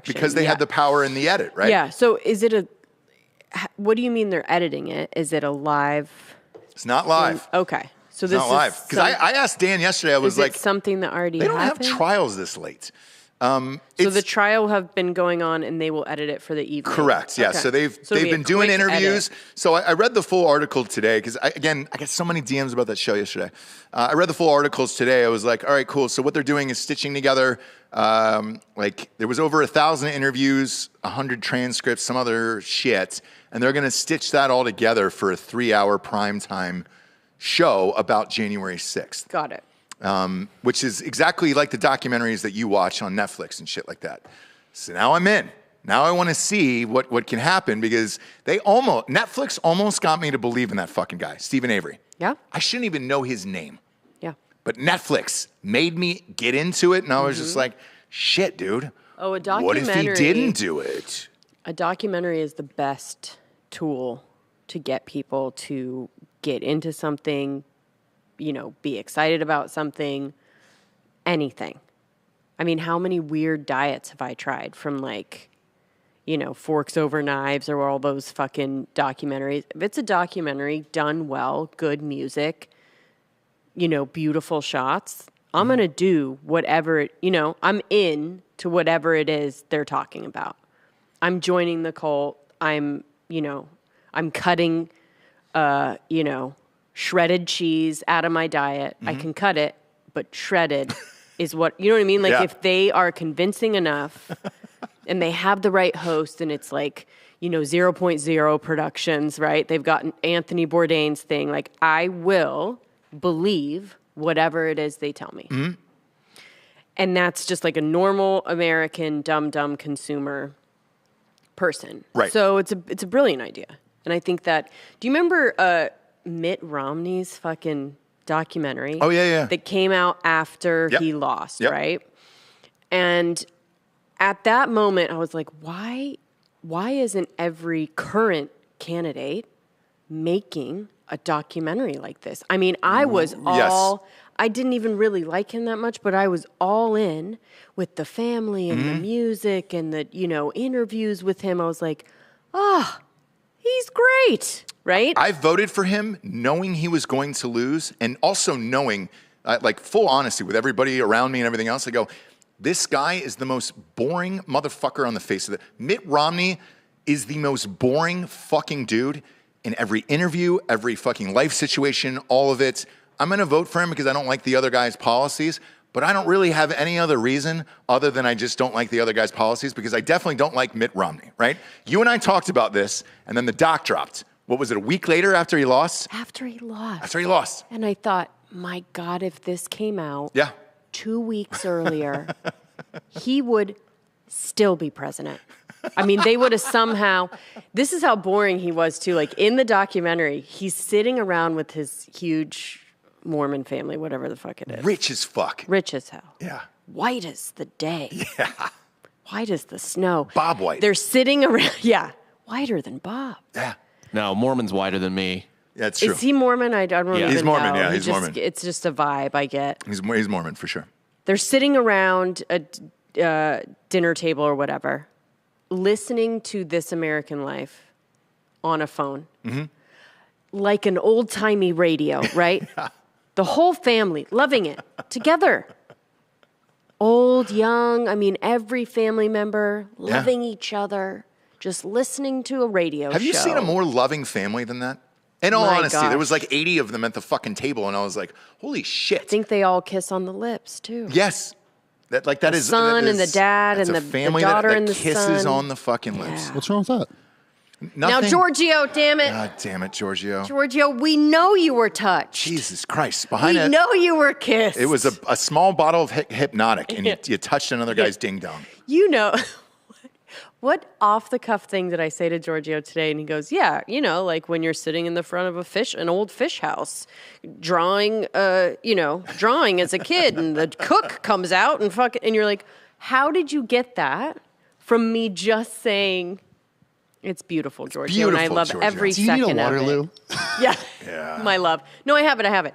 Because they had the power in the edit, right? Yeah. So is it what do you mean they're editing it? Is it a live? It's not live. Okay. So this is not live. Because I asked Dan yesterday, I was like, something that already they don't happened? have trials this late. So the trial have been going on, and they will edit it for the evening. Correct. Yeah. Okay. So they've been doing interviews. Edit. So I read the full article today because I got so many DMs about that show yesterday. I read the full articles today. I was like, all right, cool. So what they're doing is stitching together. There was over 1,000 interviews, 100 transcripts, some other shit, and they're going to stitch that all together for a 3-hour primetime show about January 6th. Got it. Which is exactly like the documentaries that you watch on Netflix and shit like that. So now I'm in. Now I want to see what can happen because Netflix almost got me to believe in that fucking guy, Stephen Avery. Yeah. I shouldn't even know his name. Yeah. But Netflix made me get into it, and I was just like, shit, dude. Oh, a documentary. What if he didn't do it? A documentary is the best tool to get people to get into something, be excited about something, anything. I mean, how many weird diets have I tried from Forks Over Knives or all those fucking documentaries? If it's a documentary done well, good music, beautiful shots, I'm going to do whatever, I'm in to whatever it is they're talking about. I'm joining the cult. I'm cutting, shredded cheese out of my diet. I can cut it, but shredded is what, you know what I mean? If they are convincing enough and they have the right host and it's 0.0 Productions, right? They've got Anthony Bourdain's thing. I will believe whatever it is they tell me. Mm-hmm. And that's just like a normal American dumb consumer person. Right. So it's a brilliant idea. And I think that, do you remember Mitt Romney's fucking documentary? Oh, yeah. That came out after he lost, right? And at that moment, I was like, why isn't every current candidate making a documentary like this? I mean, I was I didn't even really like him that much, but I was all in with the family and the music and the, interviews with him. I was like, he's great, right? I voted for him knowing he was going to lose, and also knowing, like, full honesty with everybody around me and everything else. I go, this guy is the most boring motherfucker on the face of the... Mitt Romney is the most boring fucking dude in every interview, every fucking life situation, all of it. I'm going to vote for him because I don't like the other guy's policies, but I don't really have any other reason other than I just don't like the other guy's policies, because I definitely don't like Mitt Romney, right? You and I talked about this, and then the doc dropped. What was it, a week later after he lost? After he lost. After he lost. And I thought, my God, if this came out... Yeah. 2 weeks earlier, he would still be president. I mean, they would have somehow... This is how boring he was, too. Like, in the documentary, he's sitting around with his huge Mormon family, whatever the fuck it is. Rich as fuck. Rich as hell. Yeah. White as the day. Yeah. White as the snow. Bob White. They're sitting around... Yeah. Whiter than Bob. Yeah. No, Mormon's whiter than me. Yeah, it's true. Is he Mormon? I don't even know. He's Mormon, yeah, He he's Mormon. It's just a vibe I get. He's Mormon, for sure. They're sitting around a dinner table or whatever, listening to This American Life on a phone. Mm-hmm. Like an old-timey radio, right? The whole family loving it together. Old, young, I mean, every family member loving each other, just listening to a radio show. Have you seen a more loving family than that? In all honesty, there was like 80 of them at the fucking table, and I was like, holy shit. I think they all kiss on the lips, too. Yes. That is the son that and the dad that's and a the family daughter that and the kisses son. on the fucking lips. Yeah. What's wrong with that? Nothing. Now, Giorgio, damn it. God damn it, Giorgio. Giorgio, we know you were touched. Jesus Christ. We Behind it, know you were kissed. it was a small bottle of hypnotic, and you touched another guy's ding-dong. You know, what off-the-cuff thing did I say to Giorgio today? And he goes, yeah, you know, like when you're sitting in the front of an old fish house, drawing as a kid, and the cook comes out and you're like, how did you get that from me just saying... It's beautiful, Giorgio, beautiful, and I love Giorgio. every Do you second need a Waterloo? of it. Yeah, my love. No, I have it.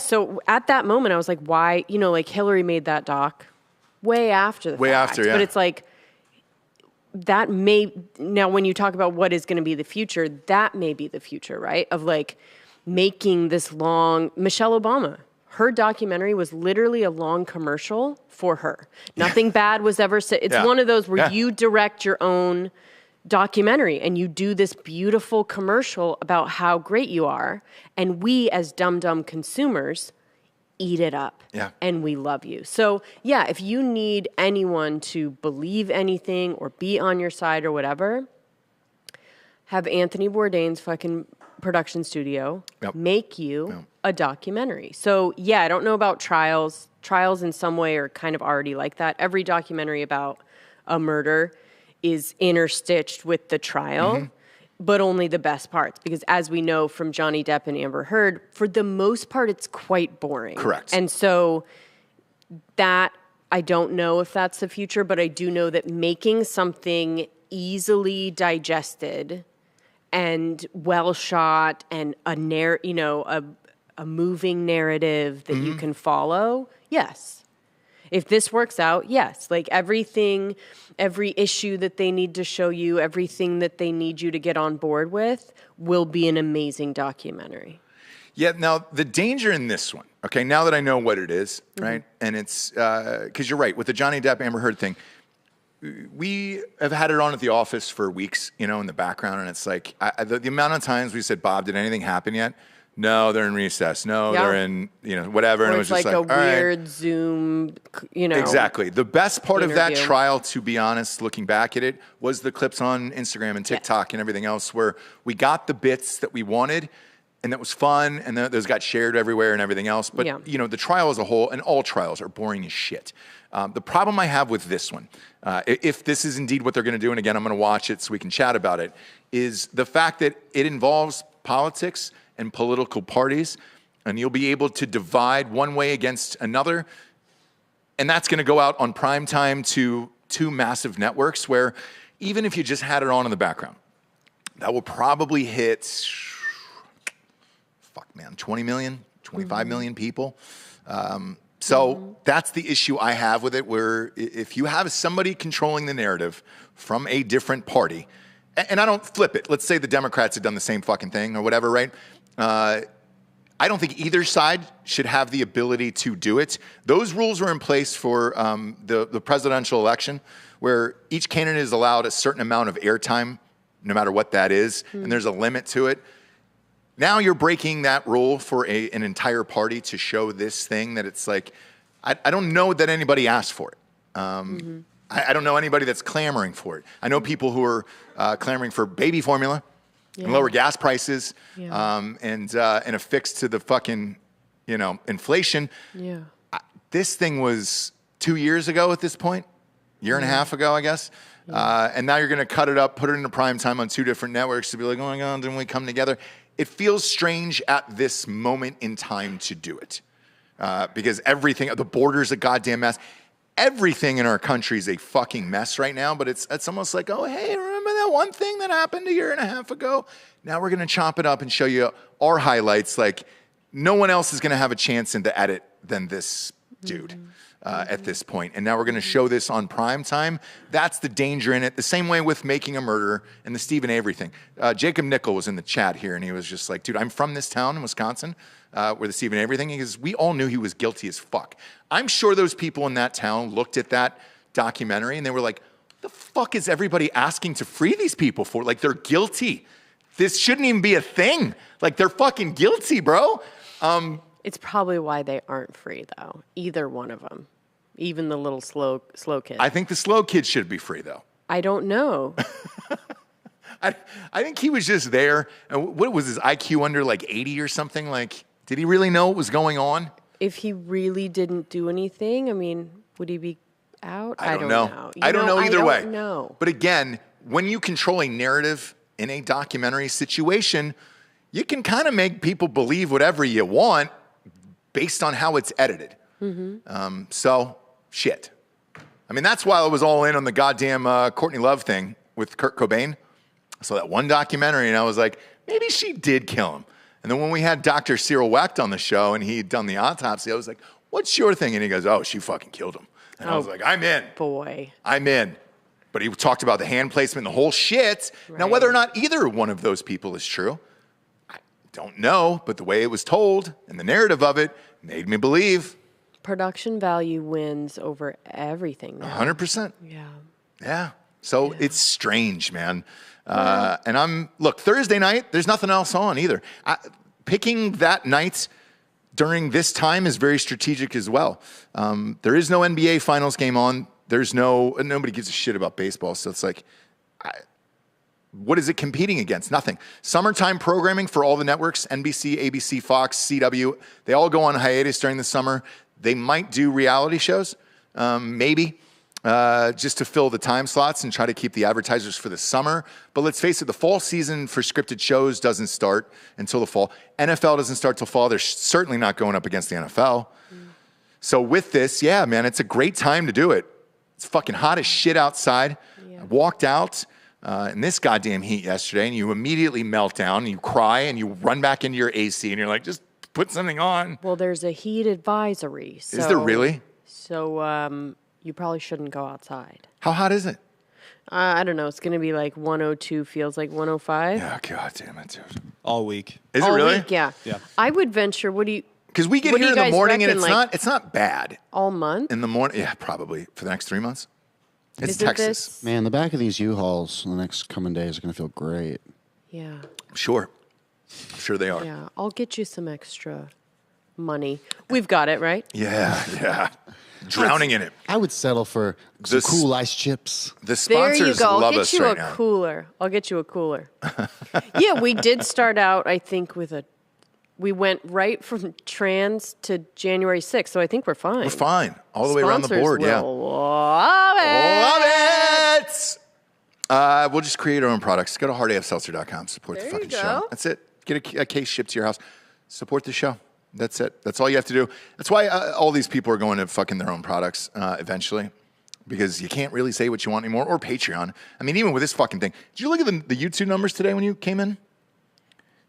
So at that moment, I was like, why? You know, like Hillary made that doc way after the fact. Yeah. But it's like, that may, now when you talk about what is going to be the future, that may be the future, right? Of like making this long, Michelle Obama, her documentary was literally a long commercial for her. Nothing bad was ever said. It's one of those where you direct your own documentary and you do this beautiful commercial about how great you are. And we as dumb consumers eat it up. Yeah. And we love you. So yeah, if you need anyone to believe anything or be on your side or whatever, have Anthony Bourdain's fucking production studio make you a documentary. So yeah, I don't know about trials. Trials in some way are kind of already like that. Every documentary about a murder is interstitched with the trial, but only the best parts. Because as we know from Johnny Depp and Amber Heard, for the most part, it's quite boring. Correct. And so that, I don't know if that's the future, but I do know that making something easily digested and well shot and a moving narrative that you can follow, yes. If this works out, yes. Like everything, every issue that they need to show you, everything that they need you to get on board with will be an amazing documentary. Yeah, now the danger in this one, okay, now that I know what it is, right? And it's, because you're right, with the Johnny Depp Amber Heard thing, we have had it on at the office for weeks, you know, in the background, and it's like, the amount of times we said, Bob, did anything happen yet? No, they're in recess. No, they're in, whatever. Or and it it's was just like a all right. weird Zoom, Exactly. The best part of that interview. trial, to be honest, looking back at it, was the clips on Instagram and TikTok and everything else where we got the bits that we wanted, and that was fun, and those got shared everywhere and everything else. But, the trial as a whole, and all trials are boring as shit. The problem I have with this one, if this is indeed what they're going to do, and again, I'm going to watch it so we can chat about it, is the fact that it involves politics and political parties, and you'll be able to divide one way against another, and that's going to go out on prime time to two massive networks where even if you just had it on in the background, that will probably hit, 20 million, 25 million people. So that's the issue I have with it, where if you have somebody controlling the narrative from a different party, and I don't flip it. Let's say the Democrats had done the same fucking thing or whatever, right? I don't think either side should have the ability to do it. Those rules were in place for the presidential election, where each candidate is allowed a certain amount of airtime, no matter what that is, and there's a limit to it. Now you're breaking that rule for an entire party to show this thing that it's like, I don't know that anybody asked for it. I don't know anybody that's clamoring for it. I know people who are clamoring for baby formula and lower gas prices and a fix to the fucking, inflation. Yeah. This thing was 2 years ago at this point, year and a half ago, I guess. And now you're going to cut it up, put it into prime time on 2 different networks to be like, oh my God, didn't we come together? It feels strange at this moment in time to do it. Because everything, the border's a goddamn mess. Everything in our country is a fucking mess right now, but it's almost like, oh, hey, remember that one thing that happened a year and a half ago? Now we're going to chop it up and show you our highlights. Like, no one else is going to have a chance in the edit than this dude at this point. And now we're going to show this on prime time. That's the danger in it. The same way with Making a Murderer and the Stephen Avery thing. Jacob Nickel was in the chat here, and he was just like, dude, I'm from this town in Wisconsin where the Stephen Avery thing is. We all knew he was guilty as fuck. I'm sure those people in that town looked at that documentary and they were like, the fuck is everybody asking to free these people for? Like, they're guilty. This shouldn't even be a thing. Like, they're fucking guilty, bro. It's probably why they aren't free, though. Either one of them. Even the little slow kid. I think the slow kid should be free, though. I don't know. I think he was just there. And what was his IQ under like 80 or something? Like, did he really know what was going on? If he really didn't do anything, I mean, would he be out? I don't know. I don't know either way. But again, when you control a narrative in a documentary situation, you can kind of make people believe whatever you want based on how it's edited. So, shit. I mean, that's why I was all in on the goddamn Courtney Love thing with Kurt Cobain. I saw that one documentary and I was like, maybe she did kill him. And then when we had Dr. Cyril Wecht on the show and he'd done the autopsy, I was like, what's your thing? And he goes, oh, she fucking killed him. And I was like, I'm in. Boy. I'm in. But he talked about the hand placement, the whole shit. Right. Now, whether or not either one of those people is true, I don't know. But the way it was told and the narrative of it made me believe. Production value wins over everything now. 100%. Yeah. Yeah. So it's strange, man. And look, Thursday night, there's nothing else on either. Picking that night during this time is very strategic as well. There is no NBA Finals game on. Nobody gives a shit about baseball. So it's like, what is it competing against? Nothing. Summertime programming for all the networks, NBC, ABC, Fox, CW, they all go on hiatus during the summer. They might do reality shows, maybe. Just to fill the time slots and try to keep the advertisers for the summer. But let's face it, the fall season for scripted shows doesn't start until the fall. NFL doesn't start till fall. They're certainly not going up against the NFL. So with this, yeah, man, it's a great time to do it. It's fucking hot as shit outside. Yeah. I walked out in this goddamn heat yesterday and you immediately melt down and you cry and you run back into your AC and you're like, just put something on. Well, there's a heat advisory. So, is there really? So, you probably shouldn't go outside. How hot is it? I don't know. It's going to be like 102, feels like 105. Yeah, God damn it, dude. All week. Is it really? Week, yeah. Yeah. I would venture, Because we get here in the morning and reckon, it's not bad. All month? In the morning, yeah, probably for the next 3 months. It's Isn't Texas. Man, the back of these U-Hauls in the next coming days are going to feel great. Yeah. Sure they are. Yeah, I'll get you some extra money. We've got it, right? Yeah. Drowning in it. I would settle for some cool ice chips. The sponsors there you go. love us right now. I'll get you a cooler. I'll get you a cooler. Yeah, we did start out, I think, we went right from trans to January 6th, so I think we're fine. We're fine. All the way around the board, yeah. Love it. Love it! We'll just create our own products. Go to hardafseltzer.com. Support the fucking show. That's it. Get a case shipped to your house. Support the show. That's it. That's all you have to do. That's why all these people are going to fucking their own products eventually, because you can't really say what you want anymore, or Patreon. I mean, even with this fucking thing. Did you look at the YouTube numbers today when you came in?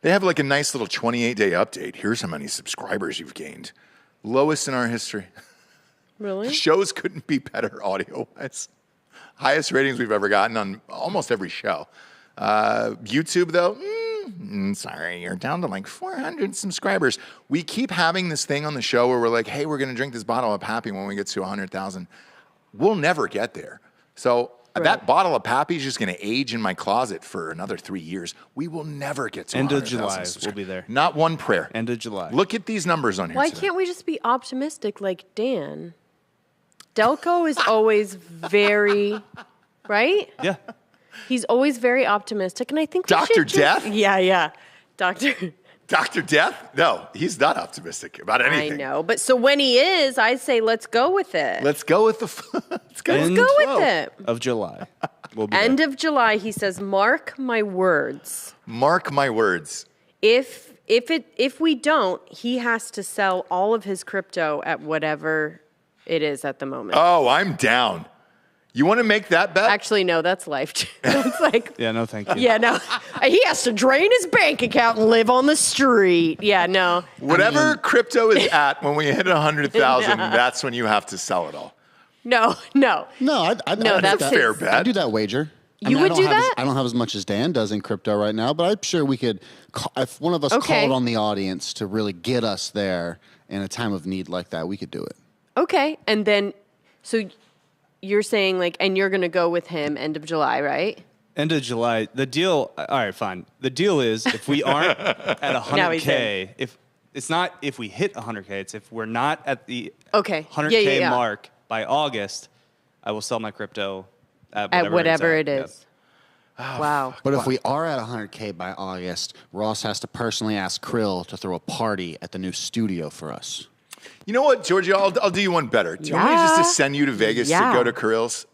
They have like a nice little 28-day update. Here's how many subscribers you've gained. Lowest in our history. Really? Shows couldn't be better audio-wise. Highest ratings we've ever gotten on almost every show. YouTube, though, sorry, you're down to like 400 subscribers. We keep having this thing on the show where we're like, hey, we're going to drink this bottle of Pappy when we get to 100,000. We'll never get there. So that bottle of Pappy is just going to age in my closet for another 3 years. We will never get to End of 100,000 July, we'll be there. Not one prayer. End of July. Look at these numbers on here. Why today. can't we just be optimistic like Dan? Delco is always very, right? Yeah. He's always very optimistic, and I think we Dr. should just- Death? Yeah, Doctor. Dr. Death? No, he's not optimistic about anything. I know, but so when he is, I say let's go with it. Let's go with the. Let's go. End go with it. of July. We'll be End there. of July, he says, mark my words. Mark my words. If we don't, he has to sell all of his crypto at whatever it is at the moment. Oh, I'm down. You want to make that bet? Actually, no, that's life. That's like, Yeah, no, thank you. yeah, no. He has to drain his bank account and live on the street. Yeah, no. Whatever crypto is at when we hit 100,000, that's when you have to sell it all. No. No, No, do that's that. fair bet. I'd do that wager. You would I don't do have that? I don't have as much as Dan does in crypto right now, but I'm sure we could, if one of us Okay. called on the audience to really get us there in a time of need like that, we could do it. Okay, and then, so you're saying like, and you're going to go with him end of July, right? End of July. The deal. All right, fine. The deal is if we aren't at Now he's 100K, if it's not if we hit 100K, it's if we're not at the Okay. 100K Yeah. mark by August, I will sell my crypto at Whatever it's it at. is. Wow. But if we are at 100K by August, Ross has to personally ask Krill to throw a party at the new studio for us. You know what, Georgia? I'll do you one better. Do you want me just to send you to Vegas Yeah. to go to Kirill's?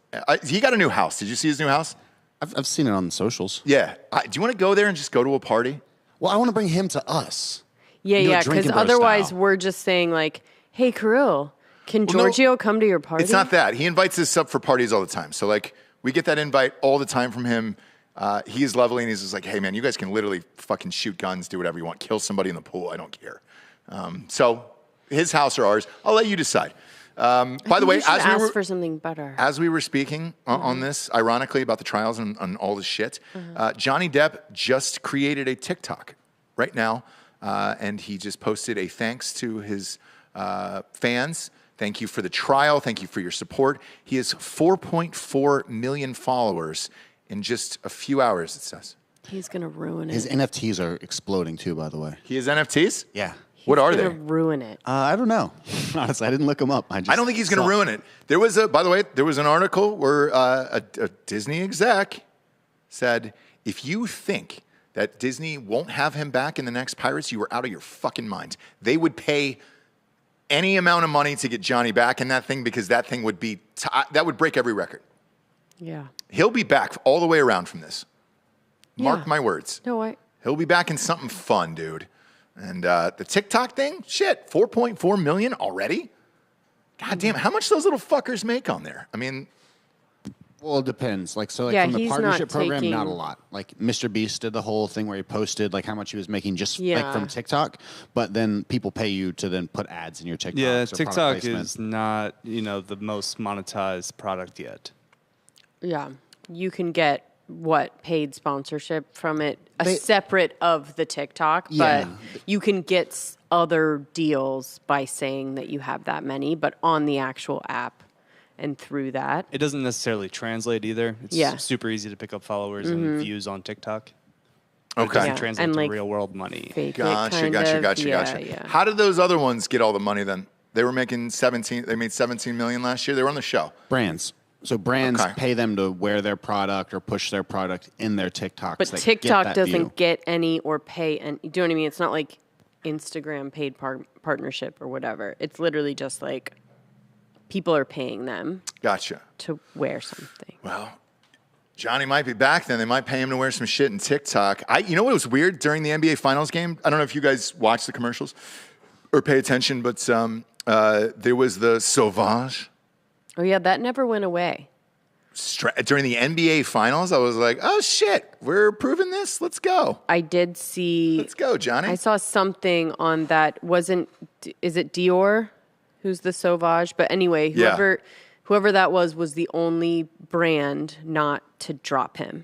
He got a new house. Did you see his new house? I've seen it on the socials. Yeah. Do you want to go there and just go to a party? Well, I want to bring him to us. Yeah, Do a yeah, because drinking bro otherwise style. we're just saying like, hey, Kirill, can Well, no, Giorgio come to your party? It's not that. He invites us up for parties all the time. So, like, we get that invite all the time from him. He's lovely, and he's just like, hey, man, you guys can literally fucking shoot guns, do whatever you want, kill somebody in the pool. I don't care. So, his house or ours, I'll let you decide. By the way, You should as we ask were for something better. as we were speaking on this, ironically, about the trials and all this shit, Johnny Depp just created a TikTok right now, and he just posted a thanks to his fans. Thank you for the trial. Thank you for your support. He has 4.4 million followers in just a few hours, it says. He's gonna ruin it. His NFTs are exploding too, by the way. He has NFTs? Yeah. What are He's they? gonna ruin it. I don't know. Honestly, I didn't look them up. I I don't think he's going to ruin it. There was by the way, there was an article where a Disney exec said, if you think that Disney won't have him back in the next Pirates, you are out of your fucking mind. They would pay any amount of money to get Johnny back in that thing because that thing would be, that would break every record. Yeah. He'll be back all the way around from this. Mark Yeah. my words. No, He'll be back in something fun, dude. And the TikTok thing, shit, 4.4 million already? God damn, how much those little fuckers make on there? I mean, Well, it depends. Like, so like Yeah, from the he's partnership not program, taking- not a lot. Like Mr. Beast did the whole thing where he posted like how much he was making just like Yeah. from TikTok, but then people pay you to then put ads in your TikTok. Yeah, TikTok is not, the most monetized product yet. yeah. You can get paid sponsorship from it, They- separate of the TikTok, Yeah. but you can get other deals by saying that you have that many, but on the actual app and through that. It doesn't necessarily translate either. It's Yeah. super easy to pick up followers and views on TikTok. But okay. It doesn't Yeah, translate and, to like, real world money. Fake it, Gotcha, kind gotcha, of. gotcha, Yeah, gotcha. yeah. How did those other ones get all the money then? They were making 17, they made 17 million last year. They were on the show. brands. So brands Okay. pay them to wear their product or push their product in their TikToks. But that get TikTok that doesn't view. get any or pay, and you know what I mean? It's not like Instagram paid partnership or whatever. It's literally just like people are paying them Gotcha. to wear something. Well, Johnny might be back then. They might pay him to wear some shit in TikTok. You know what was weird during the NBA Finals game? I don't know if you guys watch the commercials or pay attention, but there was the Sauvage. Oh yeah, that never went away. During the NBA Finals, I was like, oh shit, we're proving this. Let's go. I did see. Let's go, Johnny. I saw something on that. Is it Dior? Who's the Sauvage? But anyway, Yeah. whoever that was the only brand not to drop him.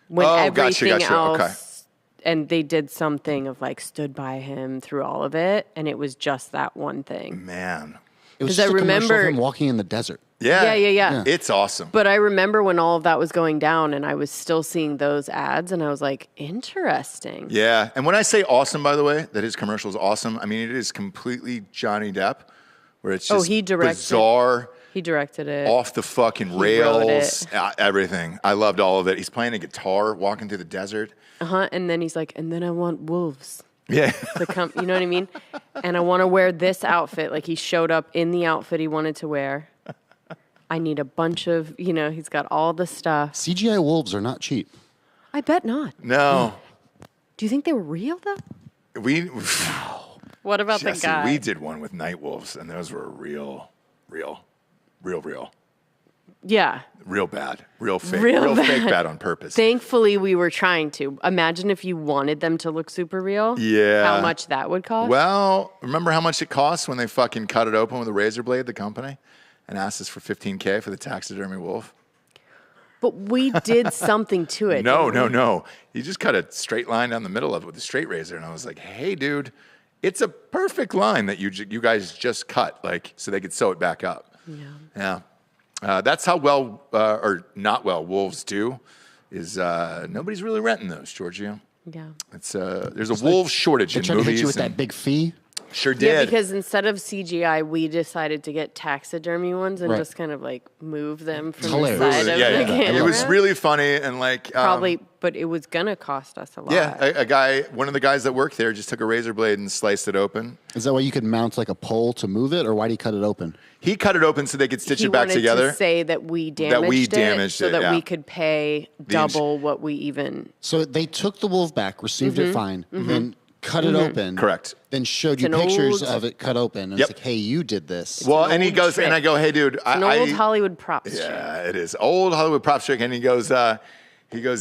When Gotcha. else, Okay. and they did something of like stood by him through all of it, and it was just that one thing. Man. It was 'Cause I just a commercial remember- of him walking in the desert. Yeah. It's awesome. But I remember when all of that was going down, and I was still seeing those ads, and I was like, interesting. Yeah. And when I say awesome, by the way, that his commercial is awesome, I mean, it is completely Johnny Depp, where it's just he directed- bizarre, He directed it. off the fucking wrote rails, it. everything. I loved all of it. He's playing a guitar, walking through the desert. And then he's like, and then I want wolves Yeah. to come. You know what I mean? And I want to wear this outfit. Like he showed up in the outfit he wanted to wear. I need a bunch of, he's got all the stuff. CGI wolves are not cheap. I bet not. No. Do you think they were real though? We, What about Jessie, the guy? we did one with night wolves, and those were real Yeah. real bad, real fake, Real fake bad. bad on purpose. Thankfully, we were trying to. Imagine if you wanted them to look super real. Yeah. How much that would cost? Well, remember how much it cost when they fucking cut it open with a razor blade, the company, and asked us for $15K for the taxidermy wolf? But we did something to it. No. didn't we? You just cut a straight line down the middle of it with a straight razor, and I was like, "Hey, dude, it's a perfect line that you guys just cut, like so they could sew it back up." Yeah. That's how well or not well wolves do. Is nobody's really renting those, Giorgio? Yeah. It's there's a wolf shortage They in tried to movies. hit you with and- that big fee. Sure Yeah, did. because instead of CGI, we decided to get taxidermy ones and Right. just kind of like move them from Hilarious. the side of yeah, the yeah. camera. It was really funny and like Probably, but it was going to cost us a lot. yeah. A guy, one of the guys that worked there, just took a razor blade and sliced it open. Is that why you could mount like a pole to move it, or why do you cut it open? He cut it open so they could stitch He it back wanted together. to say that we damaged it so that yeah. we could pay double what we even. So they took the wolf back, received Mm-hmm. it fine, then cut it open. Correct. Then showed you It's an pictures old- of it cut open. And Yep. it's like, hey, you did this. Well, and he old goes, trick. and I go, "Hey, dude, An old Hollywood props trick. yeah, it is old Hollywood prop trick." And he goes,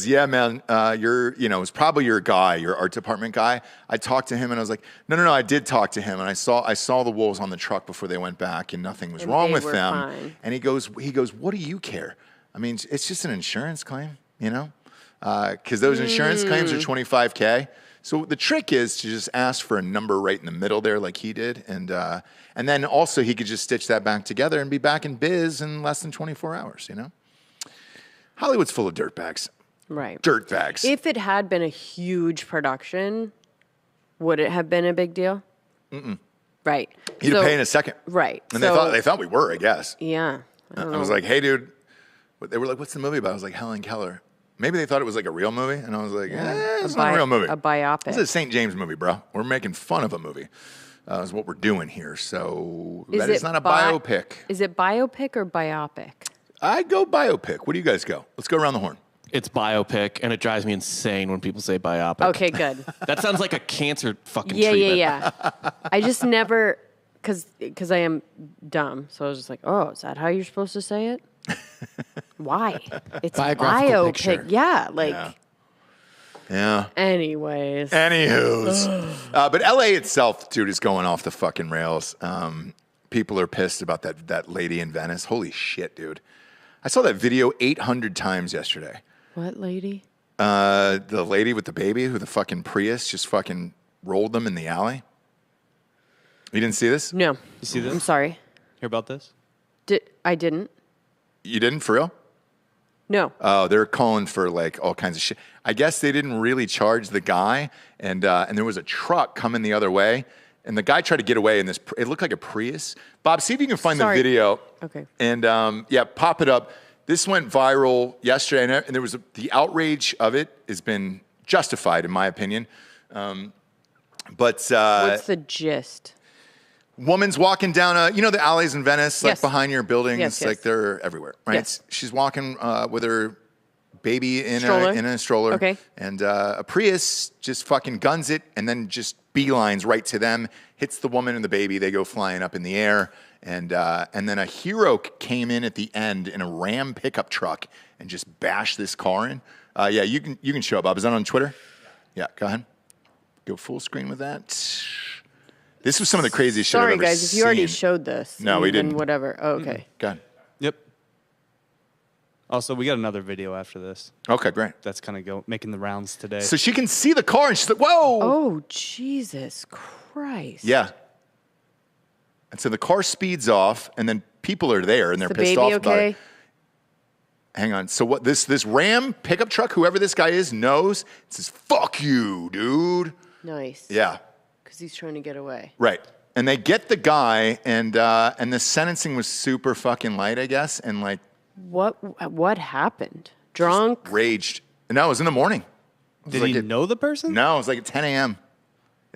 "Yeah, man, it's probably your guy, your art department guy." I talked to him, and I was like, "No, I did talk to him, and I saw the wolves on the truck before they went back, and nothing was And wrong they with were them." fine. And he goes, "What do you care? I mean, it's just an insurance claim, because those insurance claims are $25K." So the trick is to just ask for a number right in the middle there, like he did, and then also he could just stitch that back together and be back in biz in less than 24 hours. Hollywood's full of dirtbags. Right. Dirtbags. If it had been a huge production, would it have been a big deal? Right. You'd So- pay in a second. Right. And So- they thought we were, I guess. Yeah. I don't I was know. like, "Hey, dude." They were like, "What's the movie about?" I was like, "Helen Keller." Maybe they thought it was like a real movie, and I was like, "It's not a real movie. A biopic. This is a St. James movie, bro. We're making fun of a movie. Is what we're doing here. So Is that is it not a bi- biopic. Is it biopic or biopic? I go biopic. What do you guys go? Let's go around the horn. It's biopic, and it drives me insane when people say biopic. Okay, good. That sounds like a cancer fucking Yeah. treatment. I just never, because I am dumb. So I was just like, oh, is that how you're supposed to say it? Why? It's Biographical biopic. picture. Yeah, like. Yeah. Anyways. Anywho's. But LA itself, dude, is going off the fucking rails. People are pissed about that lady in Venice. Holy shit, dude. I saw that video 800 times yesterday. What lady? The lady with the baby who the fucking Prius just fucking rolled them in the alley. You didn't see this? No. You see this? I'm sorry. Hear about this? I didn't. You didn't, for real? No. Oh, they're calling for like all kinds of shit. I guess they didn't really charge the guy, and there was a truck coming the other way, and the guy tried to get away in this. It looked like a Prius. Bob, see if you can find Sorry. the video. Okay. And yeah, pop it up. This went viral yesterday, and there was the outrage of it has been justified, in my opinion. But What's the gist? woman's walking down the alleys in Venice, like Yes. behind your buildings, Yes, like yes. they're everywhere, right? Yes. She's walking with her baby in Stroller. a stroller. Okay. And a Prius just fucking guns it and then just beelines right to them, hits the woman and the baby. They go flying up in the air. And then a hero came in at the end in a Ram pickup truck and just bashed this car in. Yeah, you can show it, Bob. Is that on Twitter? Yeah, go ahead. Go full screen with that. This was some of the craziest shit I've Sorry, ever guys, if you already seen. showed this. No, we then didn't. Whatever. Oh, okay. Go ahead. Yep. Also, we got another video after this. Okay, great. That's kind of making the rounds today. So she can see the car, and she's like, "Whoa!" Oh, Jesus Christ. Yeah. And so the car speeds off, and then people are there, and they're the pissed baby off about okay? it. Hang on. So what? This Ram pickup truck, whoever this guy is, knows. It says, "Fuck you, dude." Nice. Yeah. Because he's trying to get away. Right. And they get the guy, and the sentencing was super fucking light, I guess, and like What happened? Drunk? raged. No, it was in the morning. It was Did like he know the person? No, it was like at 10 a.m.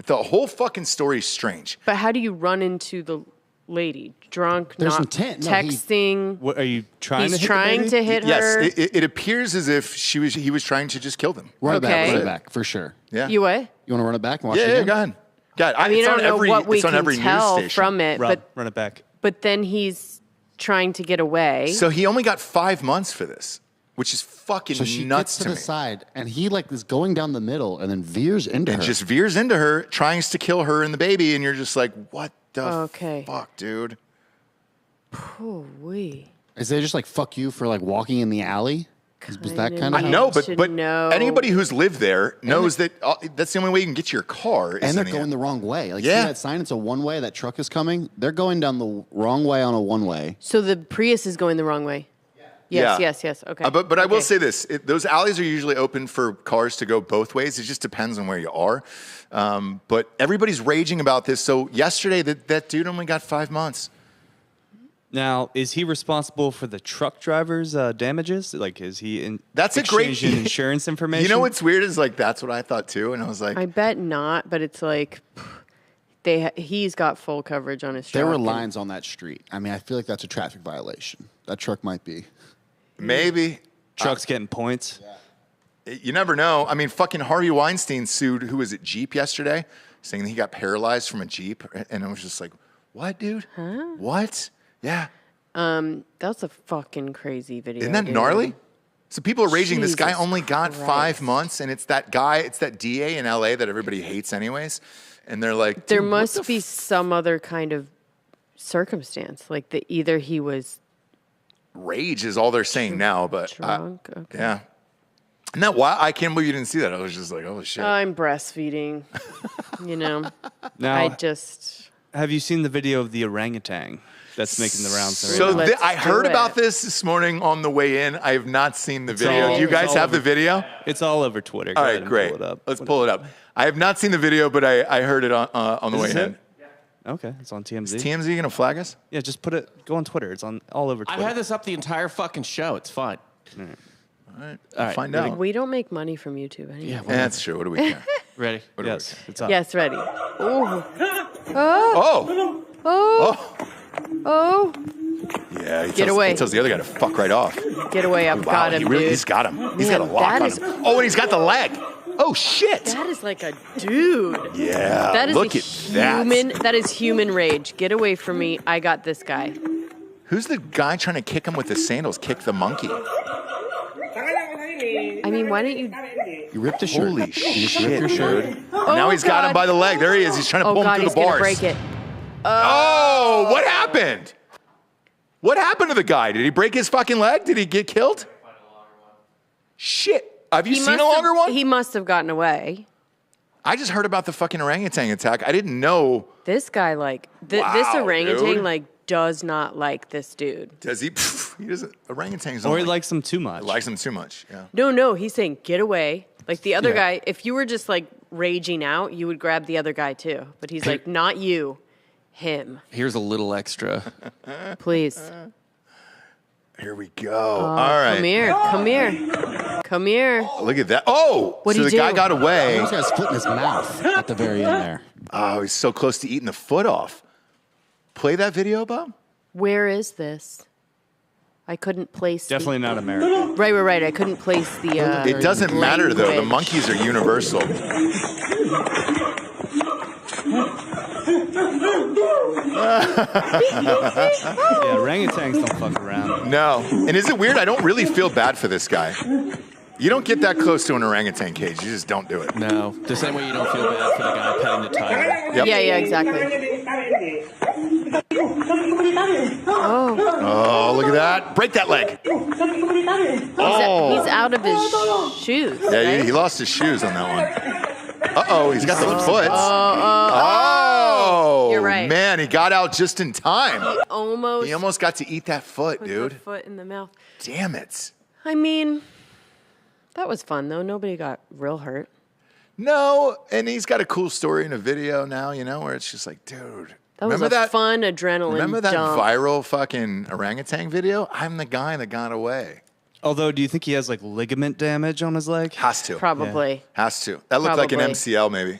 The whole fucking story is strange. But how do you run into the lady? Drunk, There's not intent. No, he- texting. What, are you trying He's to hit trying the to baby? hit Yes, her. it appears as if he was trying to just kill them. Run Okay. it back, for sure. Yeah. You what? You want to run it back and watch Yeah, it yeah, again? go ahead. God, I mean, I don't know what we it's on can every news tell station. from it, Rob, run it back. but then he's trying to get away. So he only got 5 months for this, which is fucking So she nuts gets to to the me. side, and he like is going down the middle, and then veers into And her. just veers into her, tries to kill her and the baby, and you're just like, what the Okay. fuck, dude? Oh, wee. Is they just like fuck you for like walking in the alley? Was that Kinda kind I of? need know, to but know. anybody who's lived there knows that that's the only way you can get to your car. Is And they're in the going end. the wrong way. Like, Yeah. see that sign? It's a one way. That truck is coming. They're going down the wrong way on a one way. So the Prius is going the wrong way. Yes, Yeah. yes. Okay. But I will Okay. say this: those alleys are usually open for cars to go both ways. It just depends on where you are. But everybody's raging about this. So yesterday, that dude only got 5 months. Now, is he responsible for the truck driver's damages? Like, is he in? That's a great- exchanging insurance information. You know what's weird is like that's what I thought too, and I was like, I bet not, but it's like he's got full coverage on his truck. There were and- lines on that street. I mean, I feel like that's a traffic violation. That truck might be. maybe. Trucks getting points? You never know. I mean, fucking Harvey Weinstein sued, who was it, Jeep yesterday, saying that he got paralyzed from a Jeep. And I was just like, what, dude? Huh? What? Yeah. That's a fucking crazy video. Isn't that dude. gnarly? So people are raging. This guy Jesus only got 5 Christ. months, and it's that guy, it's that DA in LA that everybody hates anyways. And they're like, There "Dude, what must the be some other kind of circumstance, like that either he was rage is all they're saying now, but drunk. Okay. yeah. And that why I can't believe you didn't see that. I was just like, holy shit. I'm breastfeeding. You know, Now, I just. have you seen the video of the orangutan that's making the rounds? So right now? Let's I do heard about it. this morning on the way in. I have not seen the video. all- Do you it's guys all have the over- video? It's all over Twitter. Go All ahead right, and great. Pull it up. Let's pull it up. I have not seen the video, but I heard it on the way Is in. it? Okay, it's on TMZ. Is TMZ going to flag us? Yeah, just put it. Go on Twitter. It's on all over I've Twitter. had this up the entire fucking show. It's fine. All right. right, Find ready? out. We don't make money from YouTube anyway. Yeah. Yeah, that's true. What do we care? Ready? Yes, it's up. Yes, ready. Oh, Oh! oh, oh! Yeah, he Get tells, away. He tells the other guy to fuck right off. Get away! I've got him, dude. He's got him. He's Man, got a lock that on is- him. Oh, and he's got the leg. Oh, shit. That is like a dude. Yeah, That is look a at that. human. That is human rage. Get away from me! I got this guy. Who's the guy trying to kick him with the sandals? Kick the monkey. I mean, why don't you? You ripped the shirt. Holy You just shit, ripped your shirt. dude. Now he's got him God. by the leg. There he is. He's trying to Oh pull God, him he's through the gonna bars. break it. Oh, what happened? What happened to the guy? Did he break his fucking leg? Did he get killed? Shit. Have you seen a longer one? He must have gotten away. I just heard about the fucking orangutan attack. I didn't know. This guy, like, this Wow, orangutan, dude. like, does not like this dude. Does he? He doesn't. Orangutans don't Or he like, likes them too much. likes him too much. Yeah. No, he's saying get away. Like the other Yeah. guy, if you were just like raging out, you would grab the other guy too. But he's like, not you, him. Here's a little extra. Please. Here we go. All right. Come here. Come here. Come here. Look at that. Oh, What'd so he the guy do? got away. He almost got split in his mouth at the very end there. Oh, he's so close to eating the foot off. Play that video, Bob. Where is this? I couldn't place. Definitely not American. Right. I couldn't place the. It doesn't matter though. The language. monkeys are universal. Yeah, orangutans don't fuck around. No. And is it weird? I don't really feel bad for this guy. You don't get that close to an orangutan cage. You just don't do it. No. The same way you don't feel bad for the guy petting the tiger. Yep. Yeah, exactly. Oh, look at that. Break that leg. He's out of his shoes. Yeah, right? he lost his shoes on that one. Uh-oh, he's got the foot. Oh, You're right. Man, he got out just in time. He almost got to eat that foot, put dude. the foot in the mouth. Damn it. I mean, that was fun, though. Nobody got real hurt. No, and he's got a cool story in a video now, where it's just like, dude. That was fun adrenaline Remember that dump. viral fucking orangutan video? I'm the guy that got away. Although, do you think he has like ligament damage on his leg? Has to. Probably. Has to. That looked like an Probably. MCL maybe.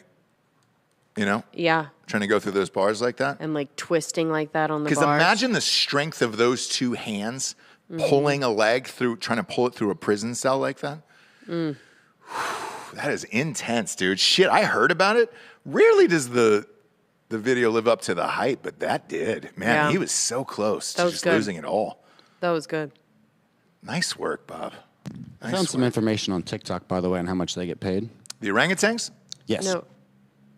Yeah. Trying to go through those bars like that. And like twisting like that on the bars. Because imagine the strength of those two hands pulling a leg through, trying to pull it through a prison cell like that. That is intense, dude. Shit, I heard about it. Rarely does the video live up to the hype, but that did. Man, he was so close to just losing it all. That was good. Nice work, Bob. I found some information on TikTok, by the way, on how much they get paid. The orangutans? Yes. No.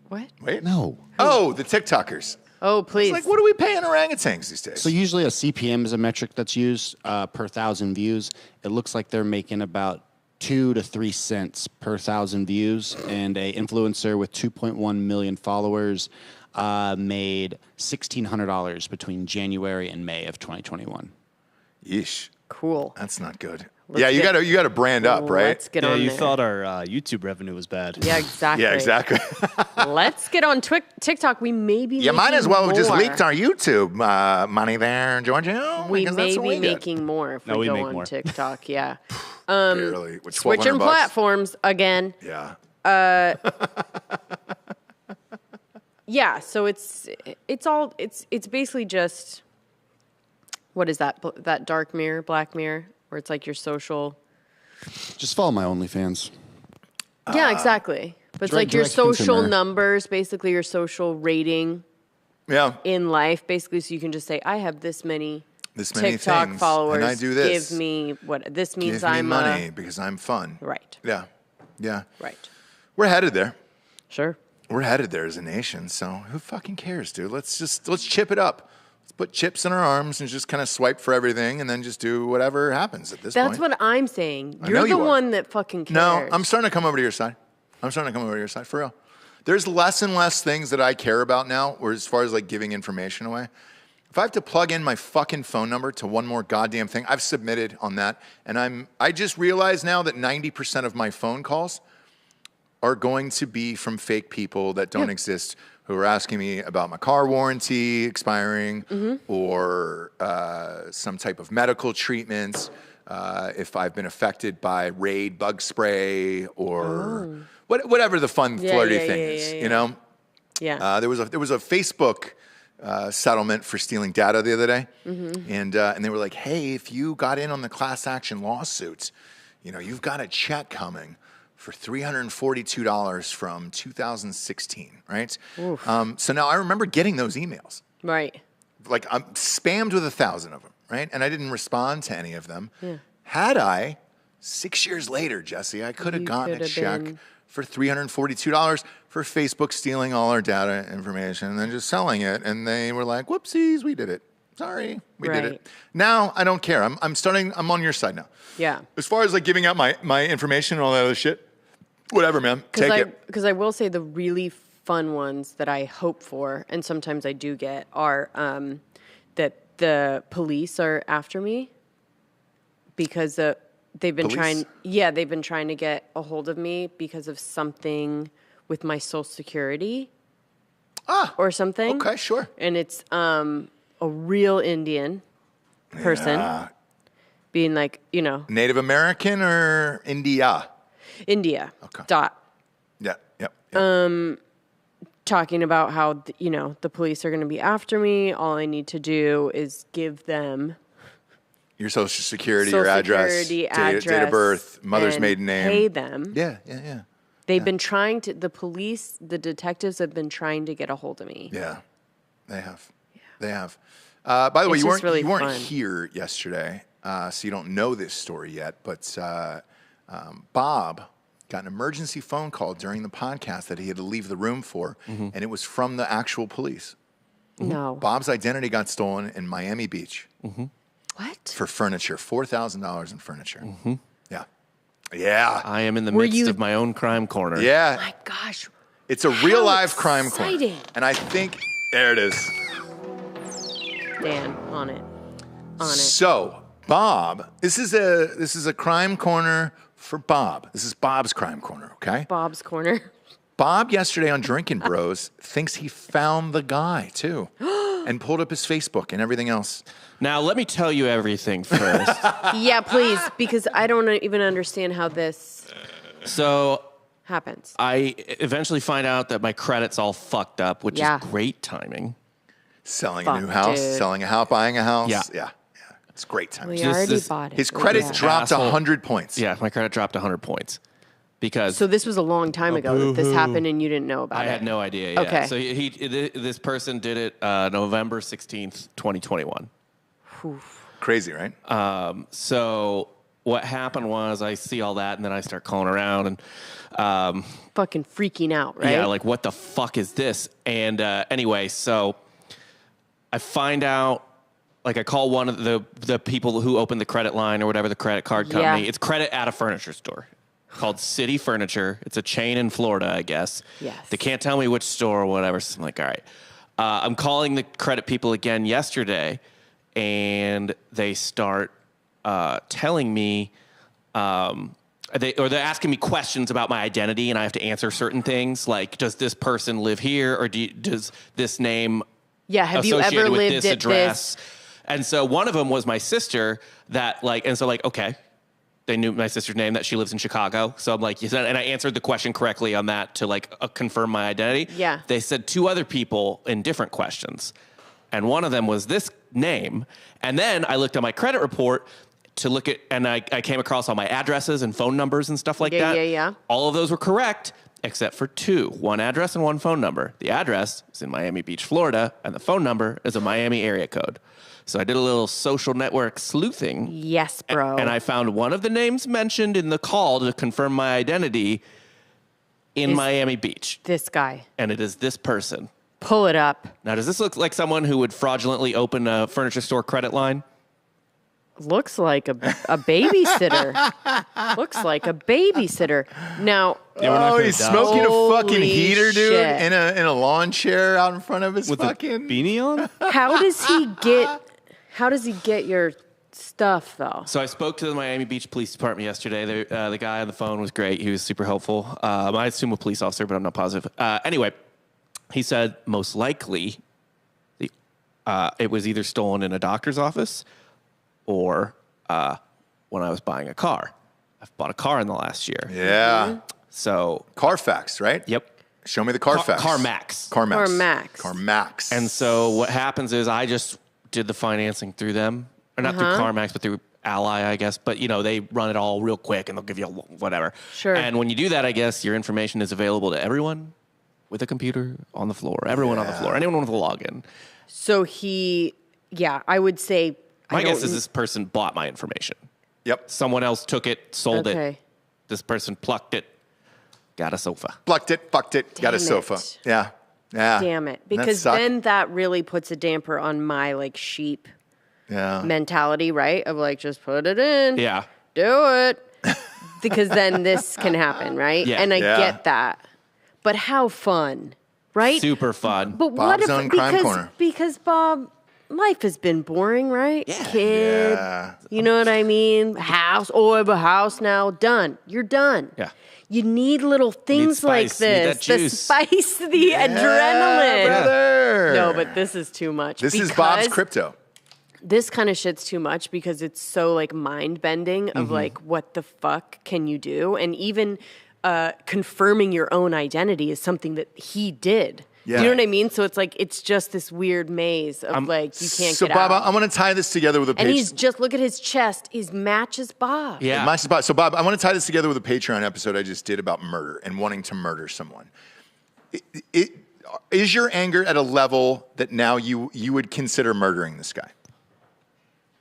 What? Wait. No. Oh, the TikTokers. Oh, please. It's like, what are we paying orangutans these days? So usually a CPM is a metric that's used per 1,000 views. It looks like they're making about 2 to 3 cents per 1,000 views, and a influencer with 2.1 million followers made $1,600 between January and May of 2021. Yeesh. Cool. That's not good. Let's you gotta brand up, right? Let's get on you there. thought our YouTube revenue was bad. Yeah, exactly. Yeah, exactly. Let's get on TikTok. We may be You might as well have just more. leaked our YouTube money there, Georgia. We because may that's what be we get. making more if No, we we go make on more. TikTok. Yeah. Barely. With Switching $1,200. platforms again. Yeah. Yeah, so it's basically just, what is that? That dark mirror, black mirror, where it's like your social. Just follow my OnlyFans. Yeah, exactly. But it's like your direct social consumer. numbers, basically your social rating Yeah. in life, basically. So you can just say, I have this many This many TikTok things, followers. and I do this. Give me what this means. Give me I'm money because I'm fun. right. Yeah. Yeah. Right. We're headed there. Sure. We're headed there as a nation. So who fucking cares, dude? Let's chip it up. Let's put chips in our arms and just kind of swipe for everything and then just do whatever happens at this point. That's what I'm saying. I You're know the you are. one that fucking cares. No, I'm starting to come over to your side. For real. There's less and less things that I care about now, or as far as like giving information away. If I have to plug in my fucking phone number to one more goddamn thing, I've submitted on that. And I just realized now that 90% of my phone calls are going to be from fake people that don't exist, who are asking me about my car warranty expiring or some type of medical treatments, if I've been affected by Raid bug spray or whatever the fun flirty thing is, you know? Yeah. There was a Facebook settlement for stealing data the other day, and they were like, "Hey, if you got in on the class action lawsuits, you've got a check coming for $342 from 2016, right?" So now I remember getting those emails. Right. Like I'm spammed with 1,000 of them, right? And I didn't respond to any of them. Yeah. Had I, 6 years later, Jesse, I could have gotten a could have check been- for $342 for Facebook stealing all our data information and then just selling it. And they were like, "Whoopsies, we did it. Sorry, we did Right. it." Now I don't care. I'm on your side now. Yeah. As far as like giving out my information and all that other shit, whatever, man. Take it. Because I will say the really fun ones that I hope for, and sometimes I do get, are that the police are after me because they've been Police? they've been trying to get a hold of me because of something with my Social Security or something. Okay, sure. And it's a real Indian person being like, Native American or India? India. Okay. Yeah. Talking about how the police are going to be after me. All I need to do is give them Your social security, Social your address, Security, date of birth, mother's and maiden name. pay them. Yeah. They've been trying to. The police, the detectives have been trying to get a hold of me. Yeah, they have. They have. By the way, It's you just really weren't fun. here yesterday, so you don't know this story yet. But Bob got an emergency phone call during the podcast that he had to leave the room for, and it was from the actual police. No. Bob's identity got stolen in Miami Beach. What? for furniture. $4,000 in furniture. Yeah. Yeah. I am in the Were midst you- of my own crime corner. Yeah. My gosh. It's a How real live crime exciting. corner. And I think, there it is. Dan, on it. On it. So, Bob, this is a crime corner for Bob. This is Bob's crime corner, okay? Bob's Corner. Bob yesterday on Drinking Bros thinks he found the guy too, and pulled up his Facebook and everything else. Now, let me tell you everything first. Yeah, please, because I don't even understand how this So happens. I eventually find out that my credit's all fucked up, which Yeah. is great timing. Selling Fuck, a new house, dude. selling a house, buying a house. Yeah. Yeah. It's great time. We Just already this- bought it. His but credit yeah. dropped Asshole. 100 points. Yeah, my credit dropped 100 points because So this was a long time ago that this happened and you didn't know about I it. had no idea. Yeah. Okay. So this person did it November 16th, 2021. Crazy, right? So what happened was I see all that and then I start calling around and Fucking freaking out, right? yeah, like what the fuck is this? And anyway, so I find out, like I call one of the people who opened the credit line or whatever, the credit card company. Yeah. It's credit at a furniture store called City Furniture. It's a chain in Florida, I guess. Yes. They can't tell me which store or whatever. So I'm like, all right. I'm calling the credit people again yesterday, and they start telling me, they're asking me questions about my identity, and I have to answer certain things, like, does this person live here, or does this name Yeah, have you associated ever with lived this at address? this? And so one of them was my sister that okay, they knew my sister's name, that she lives in Chicago. So I'm like, yes, and I answered the question correctly on that to confirm my identity. Yeah. They said two other people in different questions. And one of them was this name. And then I looked at my credit report to look at, and I came across all my addresses and phone numbers and stuff like that. Yeah. All of those were correct, except for two. One address and one phone number. The address is in Miami Beach, Florida, and the phone number is a Miami area code. So I did a little social network sleuthing. Yes, bro. And I found one of the names mentioned in the call to confirm my identity in Miami Beach. This guy. And it is this person. Pull it up. Now, does this look like someone who would fraudulently open a furniture store credit line? Looks like a babysitter. Looks like a babysitter. Now, Oh, he's smoking a fucking Holy heater, dude, shit. in a lawn chair out in front of his With fucking. the beanie on? how does he get your stuff though? So I spoke to the Miami Beach Police Department yesterday. The guy on the phone was great. He was super helpful. I assume a police officer, but I'm not positive. Anyway, he said most likely it was either stolen in a doctor's office or when I was buying a car. I've bought a car in the last year. Yeah. So, Carfax, right? yep. Show me the Carfax. CarMax. CarMax. CarMax. CarMax. And so what happens is I just did the financing through them. Or not through CarMax, but through Ally, I guess. But, they run it all real quick and they'll give you whatever. Sure. And when you do that, I guess your information is available to everyone with a computer on the floor. Everyone on the floor. Anyone with a login. So I would say. My guess is this person bought my information. Yep. Someone else took it, sold it. Okay. This person plucked it, got a sofa. Plucked it, fucked it, got a Damn sofa. it. Yeah. Yeah. Damn it. That Because sucked. then that really puts a damper on my sheep Yeah. mentality, right? Of just put it in. Yeah. Do it. Because then this can happen, right? Yeah. And I Yeah. get that. But how fun, right? Super fun. But what Bob's if own crime because, corner. because Bob, life has been boring, right? Yeah. Kid. Yeah. You know what I mean? House. Oh, I have a house now. Done. You're done. Yeah. You need little things like spice. Need that this. The juice. spice, the adrenaline. Brother. No, but this is too much. This is Bob's because crypto. This kind of shit's too much because it's so mind bending of what the fuck can you do? And even confirming your own identity is something that he did. Yeah. You know what I mean? So it's just this weird maze of you can't So, get Bob, out. I want to tie this together with a And page. he's just, look at his chest. He's matches Bob. Yeah. My spot. So, Bob, I want to tie this together with a Patreon episode I just did about murder and wanting to murder someone. Is your anger at a level that now you would consider murdering this guy?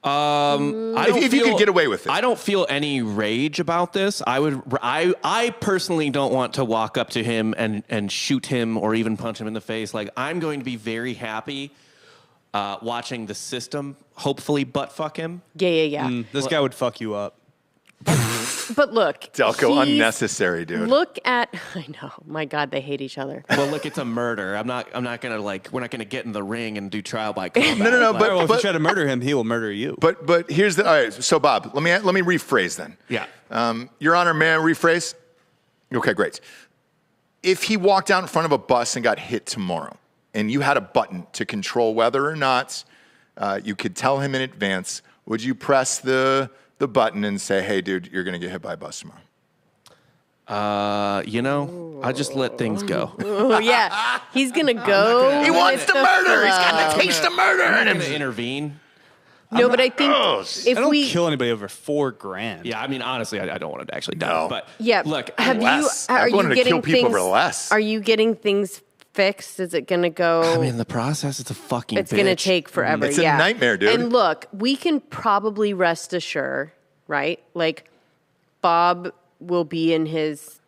I don't If you could get away with it. I don't feel any rage about this. I personally don't want to walk up to him and shoot him or even punch him in the face. I'm going to be very happy watching the system hopefully butt fuck him. Yeah. This guy would fuck you up. But look, Delco, he's- unnecessary, dude. Look at, I know, my God, they hate each other. Well, look, it's a murder. I'm not gonna we're not gonna get in the ring and do trial by combat. No, Like, Well, if you try to murder him, he will murder you. But here's the, all right, so Bob, let me rephrase then. Yeah. Your Honor, may I rephrase? Okay, great. If he walked out in front of a bus and got hit tomorrow, and you had a button to control whether or not you could tell him in advance, would you press the button and say, hey, dude, you're going to get hit by a bus tomorrow? I just let things go. Oh, yeah. He's going to go. He wants to murder. He's got the taste of murder I'm in not him. gonna intervene. No, but I think if I don't we kill anybody over $4,000. Yeah, I mean, honestly, I don't want him to actually die. No. But Yeah. look, have less. you? Are I've you wanted to getting kill people things? for less. Are you getting things fixed? Is it going to go? I mean, the process is a fucking. it's going to bitch. take forever. It's a yeah. nightmare, dude. And look, we can probably rest assured, right? Like, Bob will be in his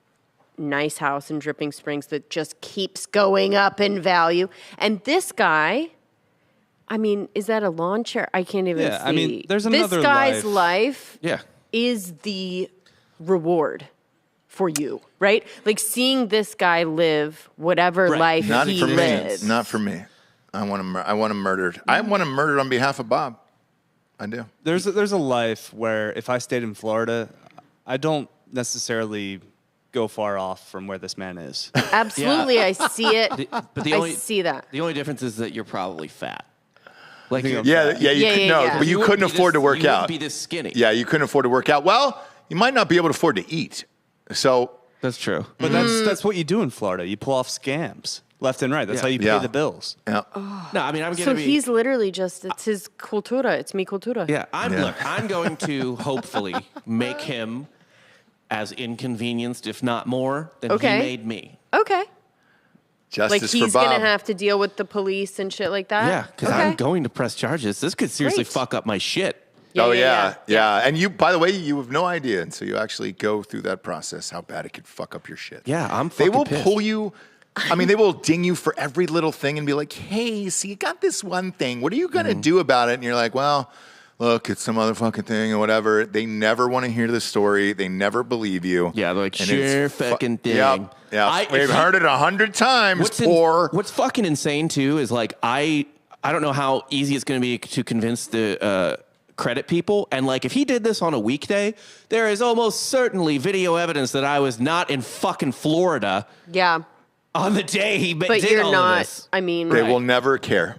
nice house in Dripping Springs that just keeps going up in value, and this guy. I mean, is that a lawn chair? I can't even see. I mean, there's another This guy's life. life Yeah. is the reward for you, right? Like seeing this guy live whatever Right. life Not he for me. lives. Not for me. I want him murdered. I want him murdered on behalf of Bob. I do. There's a life where if I stayed in Florida, I don't necessarily go far off from where this man is. Absolutely, I see it. But the I only see that. The only difference is that you're probably fat. Like think I'm Yeah, you Yeah, could yeah, no, yeah. but you wouldn't couldn't be afford this- to work you wouldn't out. Be this skinny. Yeah, you couldn't afford to work out. Well, you might not be able to afford to eat. So That's true. But that's what you do in Florida. You pull off scams left and right. That's Yeah. how you pay Yeah. the bills. yeah. No, I mean, I'm So gonna be. he's literally just, it's his cultura. It's mi cultura. Yeah, Yeah. Look, I'm going to hopefully make him as inconvenienced, if not more, than Okay. he made me. Okay. Justice Like for he's Bob. going to have to deal with the police and shit like that? Yeah, because okay. I'm going to press charges. This could seriously Great. fuck up my shit. Oh yeah. And you, by the way, you have no idea until you actually go through that process how bad it could fuck up your shit. Yeah, I'm They fucking will pissed. pull you. I mean, they will ding you for every little thing and be like, "Hey, so you got this one thing. What are you gonna do about it?" And you're like, "Well, look, it's some other fucking thing or whatever." They never want to hear the story. They never believe you. Yeah, they're like, And sure it's fucking thing. Yep. We've heard it 100 times. What's fucking insane too is like I don't know how easy it's going to be to convince the credit people. And like if he did this on a weekday, there is almost certainly video evidence that I was not in fucking Florida Yeah. on the day he But did you're all of not, this. I mean, They will never care.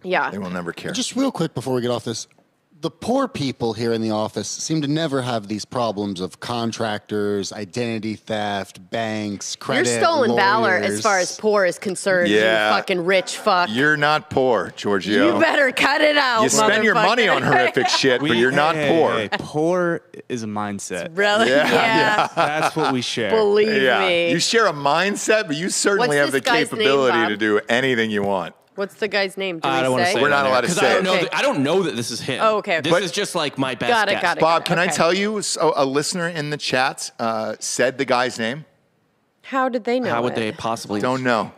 yeah. They will never care. Just real quick before we get off this, the poor people here in the office seem to never have these problems of contractors, identity theft, banks, You're credit. stolen valor lawyers. as far as poor is concerned. Yeah. You fucking rich fuck. You're not poor, Giorgio. You better cut it out, You spend your money on motherfucker. horrific shit, but you're not poor. Hey, poor is a mindset. Really? Yeah, Yeah. That's what we share. Believe Yeah, me. you share a mindset, but you certainly What's have the this guy's name, capability Bob? to do anything you want. What's the guy's name? Do I we don't want to say We're not allowed to because say I don't it. know. Okay. I don't know that this is him. Oh, okay. This But- is just like my best Got it, guess. got it. Bob, can I Okay. tell you, so a listener in the chat said the guy's name? How did they know How would it? they possibly? Don't know.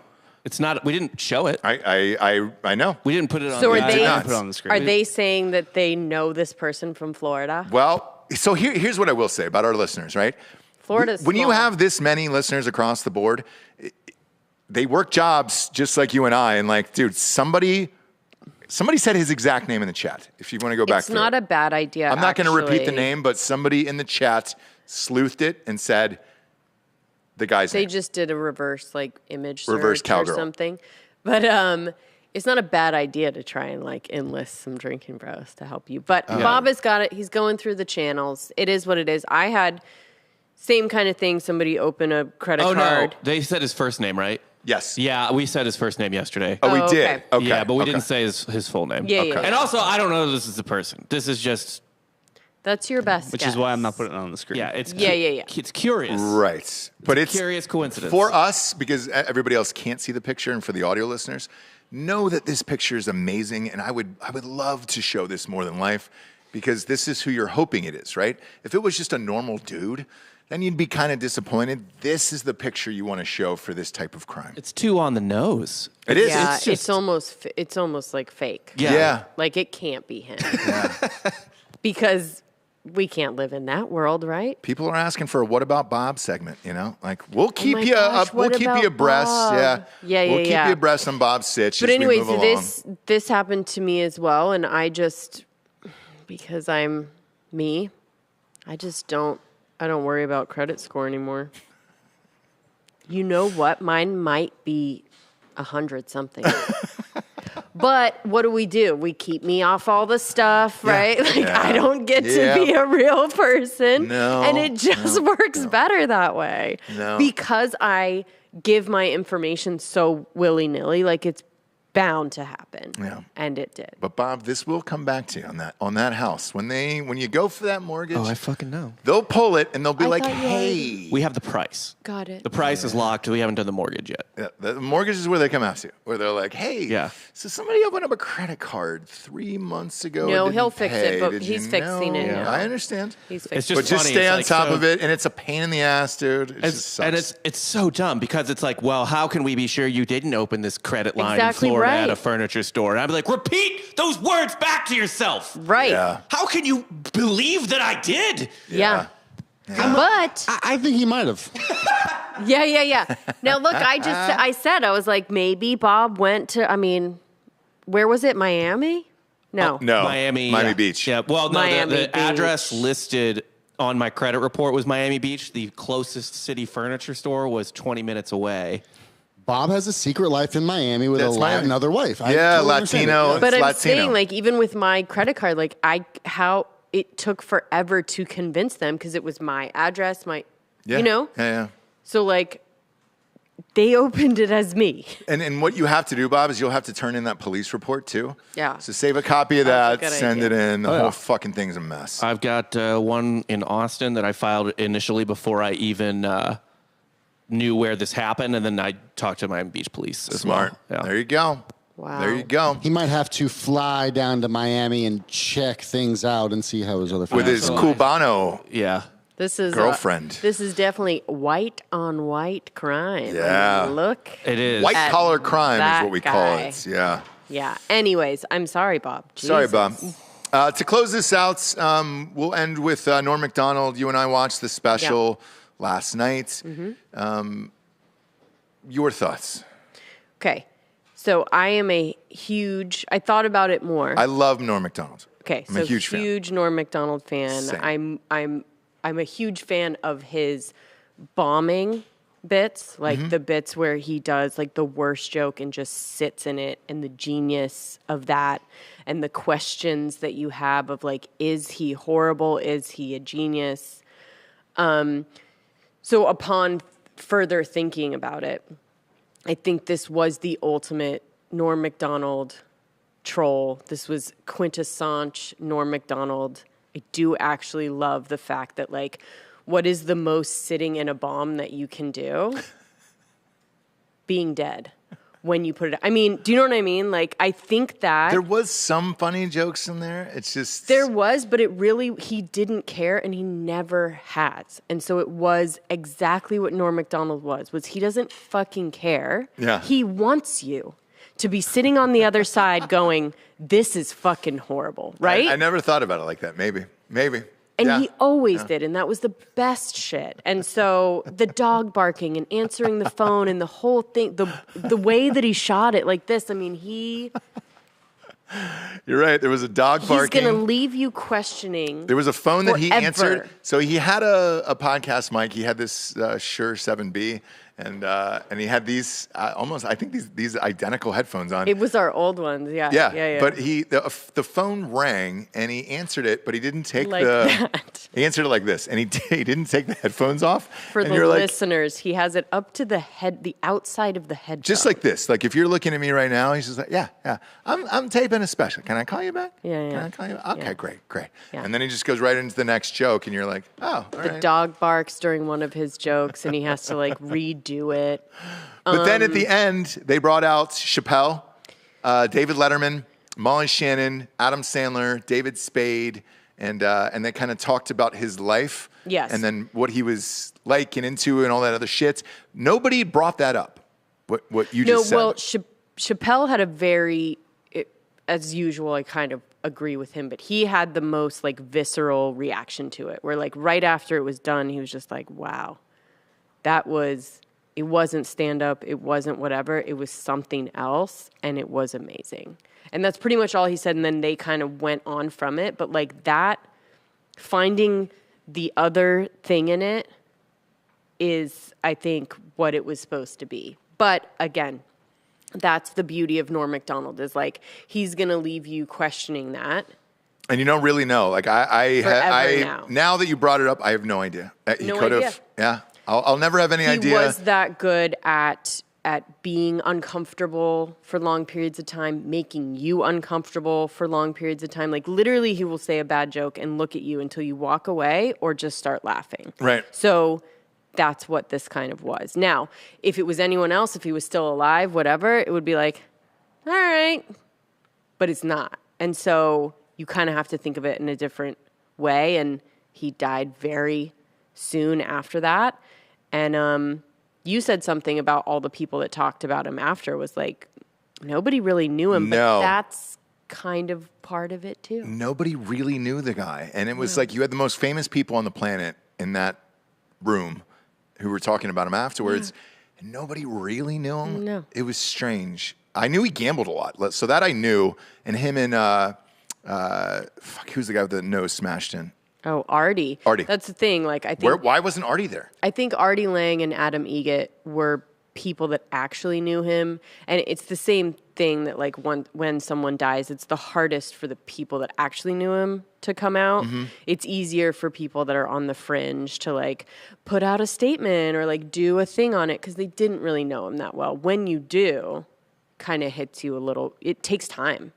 It's not. We didn't show it. I know. We didn't put it on. So the are they, not. Put it on the screen. are they saying that they know this person from Florida? Well, so here's what I will say about our listeners, right? Florida's When you small. have this many listeners across the board, they work jobs just like you and I. And like, dude, somebody said his exact name in the chat. If you want to go back It's through not it. a bad idea. I'm not going to repeat the actually. name, but somebody in the chat sleuthed it and said the guy's They name. just did a reverse like image Reverse search cowgirl. or something. But it's not a bad idea to try and like enlist some drinking bros to help you. But Bob has got it. He's going through the channels. It is what it is. I had same kind of thing. Somebody open a credit Oh card. no! They said his first name, right? Yes. Yeah, we said his first name yesterday. Oh, we Oh, did. okay. Okay. Yeah, but we okay. didn't say his full name. Yeah, yeah, Okay. And also, I don't know that this is the person. This is just, That's your best Which guess. is why I'm not putting it on the screen. yeah, it's Yeah, yeah, yeah. It's curious. Right. But it's Curious coincidence. for us, because everybody else can't see the picture, and for the audio listeners, know that this picture is amazing, and I would love to show this more than life, because this is who you're hoping it is, right? If it was just a normal dude, then you'd be kind of disappointed. This is the picture you want to show for this type of crime. It's too on the nose. It is. Yeah, It's just- it's almost like fake. Yeah. Like it can't be him. Because we can't live in that world, right? People are asking for a "What About Bob" segment. Like we'll keep my you gosh, up. We'll what keep about you abreast. Bob? Yeah. Yeah, We'll keep yeah. you abreast on Bob's sitch. But as we anyways, move along. this happened to me as well, and I just, because I'm me, I don't worry about credit score anymore. You know what? Mine might be 100 something. But what do? We keep me off all the stuff, right? Like Yeah. I don't get Yeah. to be a real person. No, And it just works better that way. No. Because I give my information so willy-nilly, like it's bound to happen. Yeah. And it did. But Bob, this will come back to you on that house when you go for that mortgage. Oh, I fucking know. They'll pull it and they'll be I like, thought you "Hey, We have the price. Got it. The price is locked. We haven't done the mortgage yet. Yeah, the mortgage is where they come after you, where they're like, "Hey, Yeah. so somebody opened up a credit card 3 months ago. No, and he'll didn't fix pay. it, but Did you he's fixing it know?" now. I understand. He's It's fixing just But just funny. stay It's on like top so- of it, and it's a pain in the ass, dude. It just sucks. And it's so dumb because it's like, well, how can we be sure you didn't open this credit line Exactly in Florida right. at a furniture store? And I'd be like, repeat those words back to yourself. Right. Yeah. How can you believe that I did? Yeah. But I think he might have. yeah. Now look, I said I was like maybe Bob went to where was it? Miami? No. No, Miami Miami yeah. Beach. Yeah. Well, no, Miami the address Beach. listed on my credit report was Miami Beach. The closest city furniture store was 20 minutes away. Bob has a secret life in Miami with That's Miami. another wife. I Yeah, totally understand it. Latino. Yeah. But I'm Latino. saying like even with my credit card, like how it took forever to convince them because it was my address, Yeah. you know? Yeah. So like they opened it as me. And what you have to do, Bob, is you'll have to turn in that police report too. Yeah. So save a copy of That's a that, good send idea. it in. The whole fucking thing's a mess. I've got one in Austin that I filed initially before I even knew where this happened, and then I talked to Miami Beach police as Smart. well. Yeah. There you go. Wow. There you go. He might have to fly down to Miami and check things out and see how his other With his friends are. Cubano. Yeah. This is Girlfriend. this is definitely white on white crime. Yeah. Look. It is. White At collar crime is that what we call guy. it. Yeah. Yeah. Anyways, I'm sorry, Bob. Sorry, Jesus. Bob. To close this out, we'll end with Norm MacDonald. You and I watched the special last night. Mm-hmm. Your thoughts? Okay. So I thought about it more. I love Norm MacDonald. Okay, I'm so a huge fan. Norm MacDonald fan. Same. I'm a huge fan of his bombing bits, like Mm-hmm. the bits where he does like the worst joke and just sits in it, and the genius of that, and the questions that you have of like, is he horrible? Is he a genius? So upon further thinking about it, I think this was the ultimate Norm MacDonald troll. This was quintessence Norm MacDonald. I do actually love the fact that, like, what is the most sitting in a bomb that you can do? Being dead when you put it. I mean, do you know what I mean? Like, I think that There was some funny jokes in there. It's just there was, but he didn't care, and he never has. And so it was exactly what Norm MacDonald was he doesn't fucking care. Yeah. He wants you to be sitting on the other side going, this is fucking horrible, right? I never thought about it like that. Maybe. And Yeah. he always did, and that was the best shit. And so the dog barking and answering the phone and the whole thing, the way that he shot it like this, I mean, You're right. There was a dog he's barking. going to leave you questioning. There was a phone that he forever. answered. So he had a podcast mic. He had this Shure 7B, and he had these I think these identical headphones on. It was our old ones, yeah. Yeah. But the phone rang and he answered it, but he didn't take Like that. He answered it like this, and he didn't take the headphones off. For and the you're like, listeners, he has it up to the outside of the head. just like this. Like if you're looking at me right now, he's just like, yeah. I'm taping a special. Can I call you back? Yeah. Can I call you back? Okay, Yeah. great. Yeah. And then he just goes right into the next joke, and you're like, oh, all the right. dog barks during one of his jokes, and he has to like redo it. But then at the end, they brought out Chappelle, David Letterman, Molly Shannon, Adam Sandler, David Spade, and they kind of talked about his life. Yes. And then what he was like and into and all that other shit. Nobody brought that up. What you just said. No, well, Chappelle had a very, as usual, I kind of agree with him, but he had the most like visceral reaction to it, where like right after it was done, he was just like, wow, it wasn't stand-up, it wasn't whatever, it was something else, and it was amazing. And that's pretty much all he said, and then they kind of went on from it, but like that, finding the other thing in it is, I think, what it was supposed to be. But again, that's the beauty of Norm MacDonald, is like, he's going to leave you questioning that. And you don't really know. Like now that you brought it up, I have no idea. He No could idea. have. Yeah. I'll never have any idea. He was that good at being uncomfortable for long periods of time, making you uncomfortable for long periods of time. Like literally, he will say a bad joke and look at you until you walk away or just start laughing. Right. So that's what this kind of was. Now, if it was anyone else, if he was still alive, whatever, it would be like, all right, but it's not. And so you kind of have to think of it in a different way. And he died very soon after that. And you said something about all the people that talked about him after was like, nobody really knew him, No. but that's kind of part of it too. Nobody really knew the guy. And it was like you had the most famous people on the planet in that room who were talking about him afterwards. And nobody really knew him. No. It was strange. I knew he gambled a lot. So that I knew. And him and, who's the guy with the nose smashed in? Oh, Artie. Artie. That's the thing. Like, I think Why wasn't Artie there? I think Artie Lang and Adam Egget were people that actually knew him. And it's the same thing that, like, when someone dies, it's the hardest for the people that actually knew him to come out. Mm-hmm. It's easier for people that are on the fringe to, like, put out a statement or, like, do a thing on it because they didn't really know him that well. When you do, kind of hits you a little. It takes time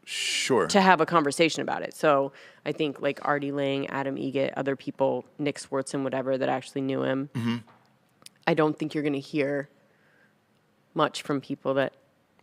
Sure. to have a conversation about it. So I think like Artie Lang, Adam Egget, other people, Nick Swartzen, whatever, that actually knew him. Mm-hmm. I don't think you're going to hear much from people that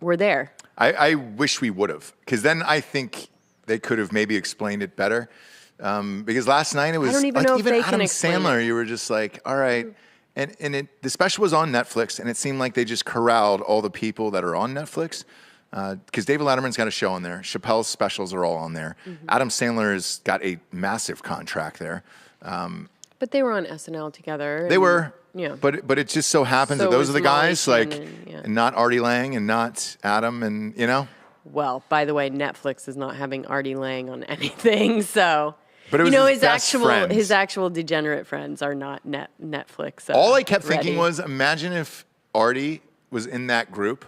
were there. I wish we would have, because then I think they could have maybe explained it better. Because last night it was don't even like know if even they can Adam explain Sandler, you were just like, all right. And the special was on Netflix, and it seemed like they just corralled all the people that are on Netflix. Because David Letterman's got a show on there. Chappelle's specials are all on there. Mm-hmm. Adam Sandler's got a massive contract there. But they were on SNL together. They were. Yeah. But it just so happens So that those was are the Molly guys, like, Shannon, yeah. and not Artie Lang and not Adam, and you know. Well, by the way, Netflix is not having Artie Lang on anything, so. But it was his best friends. his actual degenerate friends are not Netflix. All I kept thinking ready. was, imagine if Artie was in that group,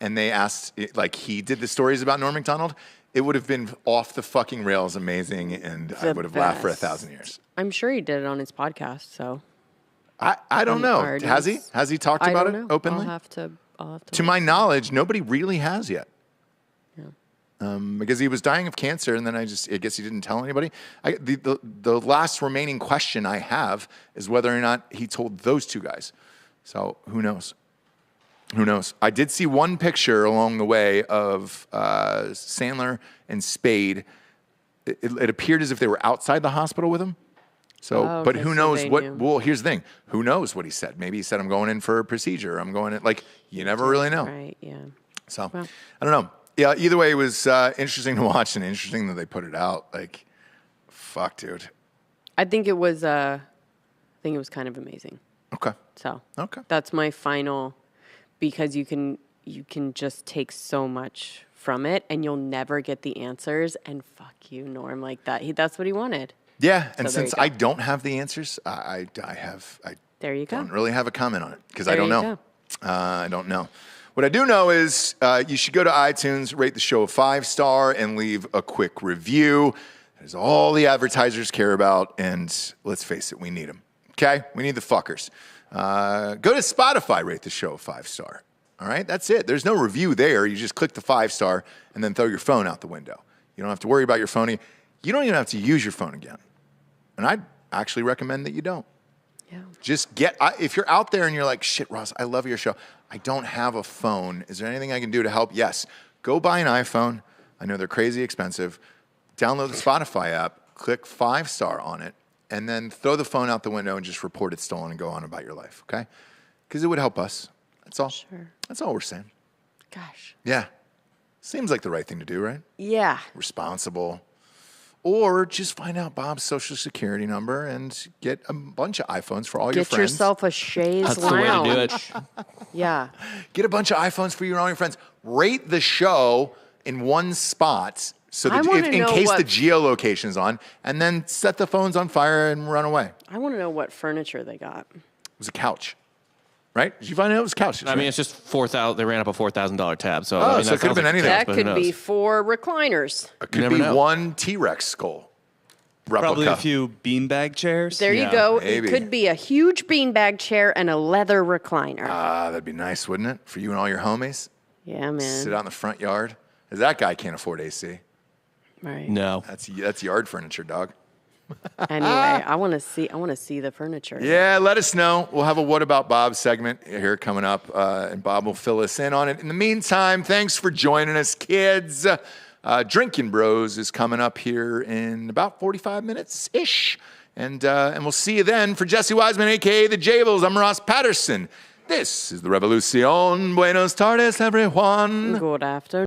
and they asked, like, he did the stories about Norm MacDonald. It would have been off the fucking rails, amazing, and I The would have laughed for best. 1,000 years. I'm sure he did it on his podcast, so. I don't know. Artie's- Has he? Has he talked I about don't it know. openly? I'll have to To my knowledge, nobody really has yet. Because he was dying of cancer, and then I guess he didn't tell anybody. The last remaining question I have is whether or not he told those two guys. So who knows? Who knows? I did see one picture along the way of Sandler and Spade. It appeared as if they were outside the hospital with him. So, Oh, but okay, who so knows they what? knew. Well, here's the thing. Who knows what he said? Maybe he said, "I'm going in for a procedure. I'm going in." Like, you never really know. Right, yeah. So, Well. I don't know. Yeah, either way, it was interesting to watch and interesting that they put it out. Like, fuck, dude. I think it was kind of amazing. Okay. So Okay. that's my final, because you can just take so much from it, and you'll never get the answers. And fuck you, Norm, like that. That's what he wanted. Yeah, and So there since you go. I don't have the answers, I There you go. don't really have a comment on it because I There don't you know. I don't know. What I do know is you should go to iTunes, rate the show a 5-star, and leave a quick review. That is all the advertisers care about, and let's face it, we need them. Okay? We need the fuckers. Go to Spotify, rate the show a 5-star. All right? That's it. There's no review there. You just click the 5-star and then throw your phone out the window. You don't have to worry about your phone. You don't even have to use your phone again. And I'd actually recommend that you don't. Yeah. Just if you're out there and you're like, shit, Ross, I love your show. I don't have a phone. Is there anything I can do to help? Yes. Go buy an iPhone. I know they're crazy expensive. Download the Spotify app. click 5-star on it, and then throw the phone out the window and just report it stolen and go on about your life, okay? Because it would help us. That's all. Sure. That's all we're saying. Gosh. Yeah. Seems like the right thing to do, right? Yeah. Responsible. Or just find out Bob's social security number and get a bunch of iPhones for all your Get friends. yourself a chaise That's the way to do it. Yeah. Get a bunch of iPhones for you and all your friends. Rate the show in one spot so I that wanna in know case what- the geolocation's on, and then set the phones on fire and run away. It I want to know what furniture they got. was a couch, right? Did you find out it was couches? I mean, right? it's just $4,000. They ran up a $4,000 tab. So, Oh, I mean, so that it could've sounds been like anything. a That couch, but who could be knows? 4 recliners. It could never be know. one T-Rex skull replica. Probably a few beanbag chairs. There Yeah, you go. maybe. It could be a huge beanbag chair and a leather recliner. That'd be nice, wouldn't it? For you and all your homies. yeah, man. Sit out in the front yard. 'Cause that guy can't afford AC. Right. No. That's yard furniture, dog. Anyway, I want to see the furniture. Yeah, let us know. We'll have a What About Bob segment here coming up, and Bob will fill us in on it. In the meantime, thanks for joining us, kids. Drinking Bros is coming up here in about 45 minutes-ish. And we'll see you then. For Jesse Wiseman, a.k.a. The Jables, I'm Ross Patterson. This is the Revolucion. Buenos tardes, everyone. Good afternoon.